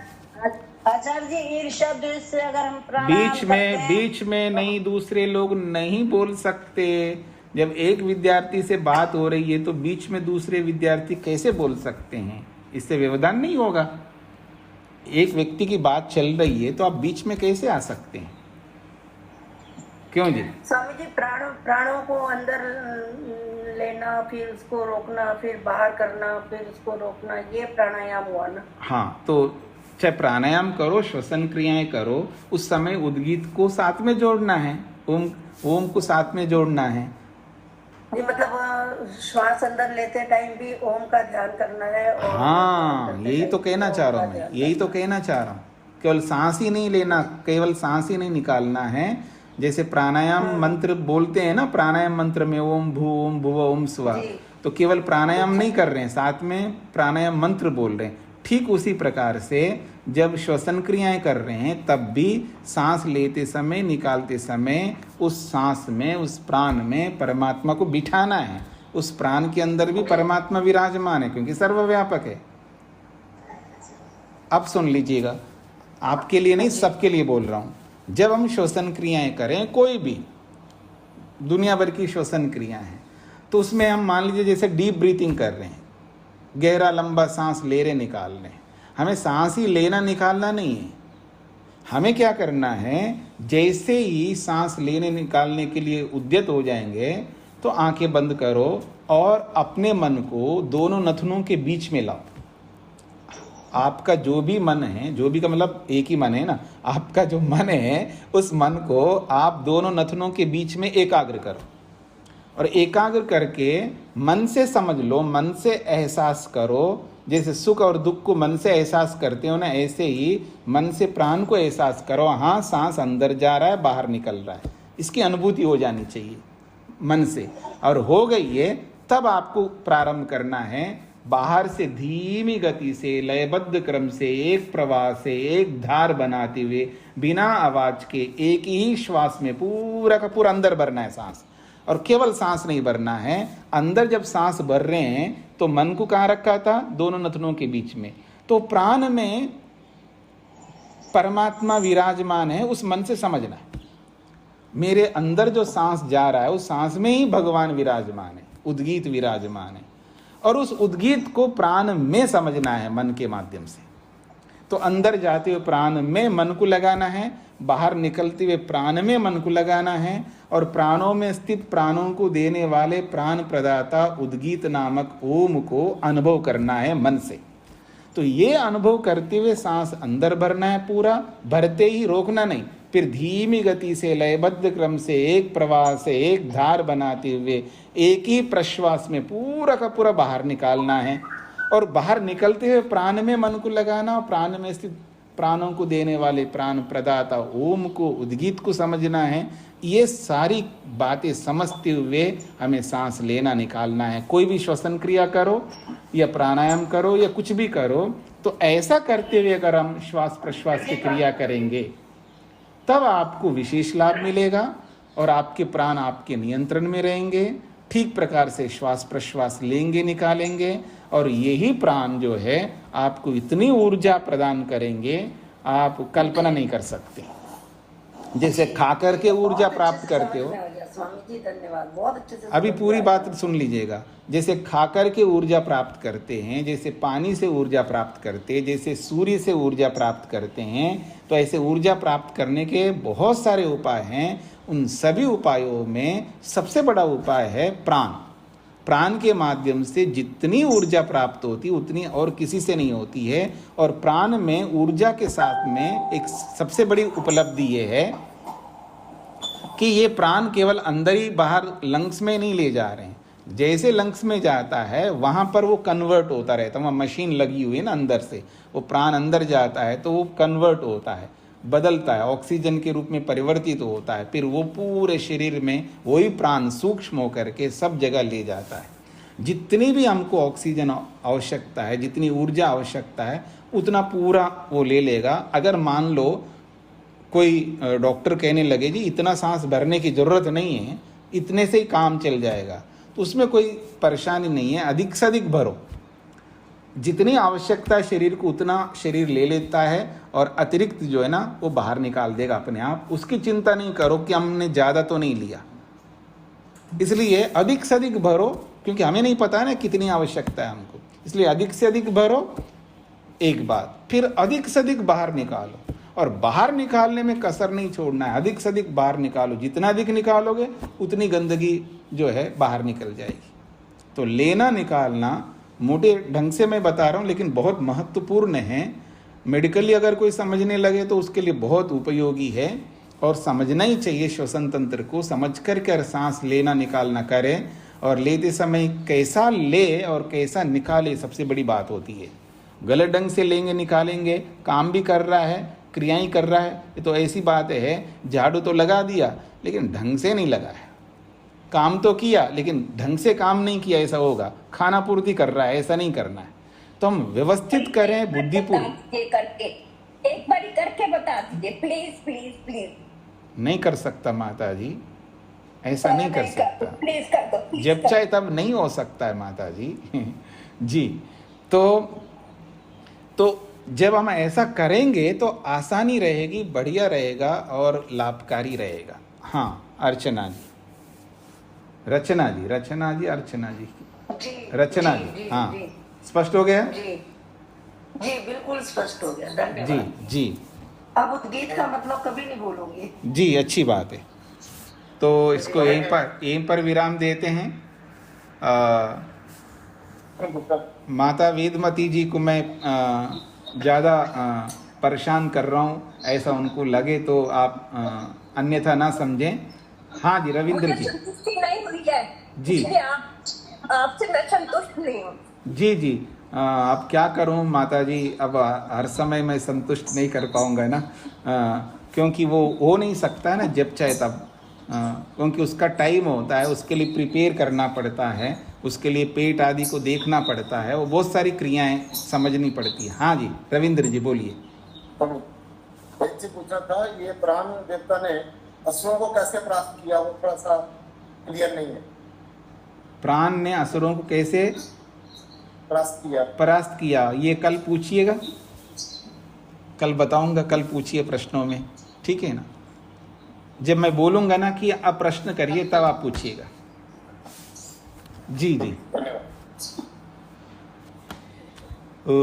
आचार्य जी, ये शब्द से अगर हम प्राणायाम बीच में नहीं, दूसरे लोग नहीं बोल सकते। जब एक विद्यार्थी से बात हो रही है तो बीच में दूसरे विद्यार्थी कैसे बोल सकते हैं? इससे व्यवधान नहीं होगा। एक व्यक्ति की बात चल रही है तो आप बीच में कैसे आ सकते हैं? क्यों जी? स्वामी जी, प्राणों को अंदर लेना, फिर उसको रोकना, फिर बाहर करना, फिर उसको रोकना, ये प्राणायाम हुआ ना? हाँ, तो चाहे प्राणायाम करो, श्वसन क्रियाएं करो, उस समय उद्गीत को साथ में जोड़ना है, ओम को साथ में जोड़ना है। ये मतलब श्वास अंदर लेते टाइम भी ओम का ध्यान करना है। और हाँ, यही तो कहना चाह रहा हूँ मैं, यही तो कहना चाह रहा हूँ। केवल सांस ही नहीं लेना, केवल सांस ही नहीं निकालना है। जैसे प्राणायाम मंत्र बोलते हैं ना, प्राणायाम मंत्र में ओम भुव ओम स्वा, तो केवल प्राणायाम नहीं कर रहे हैं, साथ में प्राणायाम मंत्र बोल रहे हैं। ठीक उसी प्रकार से जब श्वसन क्रियाएं कर रहे हैं तब भी सांस लेते समय, निकालते समय उस सांस में, उस प्राण में परमात्मा को बिठाना है। उस प्राण के अंदर भी परमात्मा विराजमान है, क्योंकि सर्वव्यापक है। अब सुन लीजिएगा, आपके लिए नहीं, सबके लिए बोल रहा हूं। जब हम श्वसन क्रियाएं करें, कोई भी दुनिया भर की श्वसन क्रियाएं हैं, तो उसमें हम मान लीजिए जैसे डीप ब्रीथिंग कर रहे हैं, गहरा लंबा सांस ले रहे, निकाल रहे हैं। हमें सांस ही लेना निकालना नहीं है। हमें क्या करना है, जैसे ही सांस लेने निकालने के लिए उद्यत हो जाएंगे तो आंखें बंद करो और अपने मन को दोनों नथनों के बीच में लाओ। आपका जो भी मन है, जो भी का मतलब एक ही मन है ना, आपका जो मन है उस मन को आप दोनों नथनों के बीच में एकाग्र करो, और एकाग्र करके मन से समझ लो, मन से एहसास करो। जैसे सुख और दुख को मन से एहसास करते हो ना, ऐसे ही मन से प्राण को एहसास करो। हाँ, सांस अंदर जा रहा है, बाहर निकल रहा है, इसकी अनुभूति हो जानी चाहिए मन से। और हो गई है, तब आपको प्रारंभ करना है बाहर से धीमी गति से, लयबद्ध क्रम से, एक प्रवाह से, एक धार बनाते हुए, बिना आवाज के एक ही श्वास में पूरा का पूरा अंदर भरना है सांस। और केवल सांस नहीं भरना है, अंदर जब सांस भर रहे हैं तो मन को कहाँ रखा था? दोनों नथनों के बीच में। तो प्राण में परमात्मा विराजमान है, उस मन से समझना है। मेरे अंदर जो सांस जा रहा है उस सांस में ही भगवान विराजमान है, उद्गीत विराजमान है, और उस उद्गीत को प्राण में समझना है मन के माध्यम से। तो अंदर जाते हुए प्राण में मन को लगाना है, बाहर निकलते हुए प्राण में मन को लगाना है, और प्राणों में स्थित प्राणों को देने वाले प्राण प्रदाता उद्गीत नामक ओम को अनुभव करना है मन से। तो ये अनुभव करते हुए सांस अंदर भरना है, पूरा भरते ही रोकना नहीं, फिर धीमी गति से लयबद्ध क्रम से एक प्रवाह से एक धार बनाते हुए एक ही प्रश्वास में पूरा का पूरा बाहर निकालना है। और बाहर निकलते हुए प्राण में मन को लगाना, और प्राण में स्थित प्राणों को देने वाले प्राण प्रदाता ओम को, उद्गीत को समझना है। ये सारी बातें समझते हुए हमें सांस लेना निकालना है। कोई भी श्वसन क्रिया करो या प्राणायाम करो या कुछ भी करो, तो ऐसा करते हुए अगर हम श्वास प्रश्वास की क्रिया करेंगे तब आपको विशेष लाभ मिलेगा और आपके प्राण आपके नियंत्रण में रहेंगे। ठीक प्रकार से श्वास प्रश्वास लेंगे निकालेंगे, और यही प्राण जो है आपको इतनी ऊर्जा प्रदान करेंगे आप कल्पना नहीं कर सकते। जैसे खाकर के ऊर्जा प्राप्त करते हो, स्वामी जी धन्यवाद, बहुत अच्छे से अभी पूरी बात सुन लीजिएगा। जैसे खाकर के ऊर्जा प्राप्त करते हैं, जैसे पानी से ऊर्जा प्राप्त करते हैं, जैसे सूर्य से ऊर्जा प्राप्त करते हैं, तो ऐसे ऊर्जा प्राप्त करने के बहुत सारे उपाय हैं। उन सभी उपायों में सबसे बड़ा उपाय है प्राण। प्राण के माध्यम से जितनी ऊर्जा प्राप्त होती है उतनी और किसी से नहीं होती है। और प्राण में ऊर्जा के साथ में एक सबसे बड़ी उपलब्धि ये है कि ये प्राण केवल अंदर ही, बाहर लंग्स में नहीं ले जा रहे हैं। जैसे लंग्स में जाता है वहाँ पर वो कन्वर्ट होता रहता है, वहाँ मशीन लगी हुई है ना अंदर से, वो प्राण अंदर जाता है तो वो कन्वर्ट होता है, बदलता है, ऑक्सीजन के रूप में परिवर्तित होता है। फिर वो पूरे शरीर में वही प्राण सूक्ष्म होकर के सब जगह ले जाता है। जितनी भी हमको ऑक्सीजन आवश्यकता है, जितनी ऊर्जा आवश्यकता है, उतना पूरा वो ले लेगा। अगर मान लो कोई डॉक्टर कहने लगे जी इतना सांस भरने की ज़रूरत नहीं है, इतने से ही काम चल जाएगा, तो उसमें कोई परेशानी नहीं है। अधिक से अधिक भरो, जितनी आवश्यकता है शरीर को उतना शरीर ले लेता है, और अतिरिक्त जो है ना वो बाहर निकाल देगा अपने आप। उसकी चिंता नहीं करो कि हमने ज़्यादा तो नहीं लिया, इसलिए अधिक से अधिक भरो, क्योंकि हमें नहीं पता है ना कितनी आवश्यकता है हमको, इसलिए अधिक से अधिक भरो एक बात, फिर अधिक से अधिक बाहर निकालो। और बाहर निकालने में कसर नहीं छोड़ना है, अधिक से अधिक बाहर निकालो। जितना अधिक निकालोगे उतनी गंदगी जो है बाहर निकल जाएगी। तो लेना निकालना मोटे ढंग से मैं बता रहा हूँ, लेकिन बहुत महत्वपूर्ण है। मेडिकली अगर कोई समझने लगे तो उसके लिए बहुत उपयोगी है, और समझना ही चाहिए श्वसन तंत्र को। समझ कर सांस लेना निकालना करें, और लेते समय कैसा ले और कैसा निकाले सबसे बड़ी बात होती है। गलत ढंग से लेंगे निकालेंगे, काम भी कर रहा है, क्रियाएं कर रहा है, ये तो ऐसी बात है, झाड़ू तो लगा दिया लेकिन ढंग से नहीं लगाया, काम तो किया लेकिन ढंग से काम नहीं किया, ऐसा होगा। खाना पूर्ति कर रहा है, ऐसा नहीं करना है। तो हम व्यवस्थित करें, बुद्धिपूर्वक। करके एक बारी करके बता दीजिए प्लीज प्लीज प्लीज। नहीं कर सकता माता जी, ऐसा नहीं कर सकता। प्लीज कर दो, जब चाहे तब नहीं हो सकता है माता जी। जी, तो जब हम ऐसा करेंगे तो आसानी रहेगी, बढ़िया रहेगा और लाभकारी रहेगा। हाँ, अर्चना जी, रचना जी, अर्चना जी, रचना जी, हाँ, स्पष्ट हो गया? जी जी बिल्कुल स्पष्ट हो गया, धन्यवाद जी जी। अब उद्गीत का मतलब कभी नहीं भूलूंगी जी, अच्छी बात है। तो इसको यहीं पर विराम देते हैं। माता वेदमती जी को मैं ज़्यादा परेशान कर रहा हूँ, ऐसा उनको लगे तो आप अन्यथा ना समझें। हाँ जी, रविंद्र जी। संतुष्टि नहीं हुई है जी, आपसे मैं संतुष्ट नहीं हूँ। जी जी, अब क्या करूँ माता जी, अब हर समय मैं संतुष्ट नहीं कर पाऊँगा ना, क्योंकि वो हो नहीं सकता है ना जब चाहे तब, क्योंकि उसका टाइम होता है, उसके लिए प्रिपेयर करना पड़ता है, उसके लिए पेट आदि को देखना पड़ता है, वो बहुत सारी क्रियाएं समझनी पड़ती है। हाँ जी, रविंद्र जी बोलिए। जी पूछा था, ये प्राण देवता ने असुरों को कैसे परास्त किया, वो थोड़ा सा क्लियर नहीं है। प्राण ने असुरों को कैसे परास्त किया, ये कल पूछिएगा, कल बताऊंगा, कल पूछिए प्रश्नों में, ठीक है ना। जब मैं बोलूंगा ना कि आप प्रश्न करिए तब आप पूछिएगा। जी जी। धन्यवाद। 哦。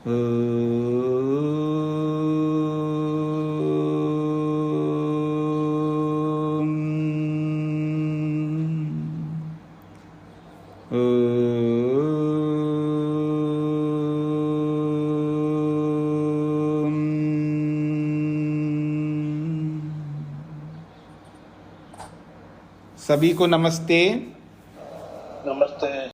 सभी को नमस्ते। नमस्ते।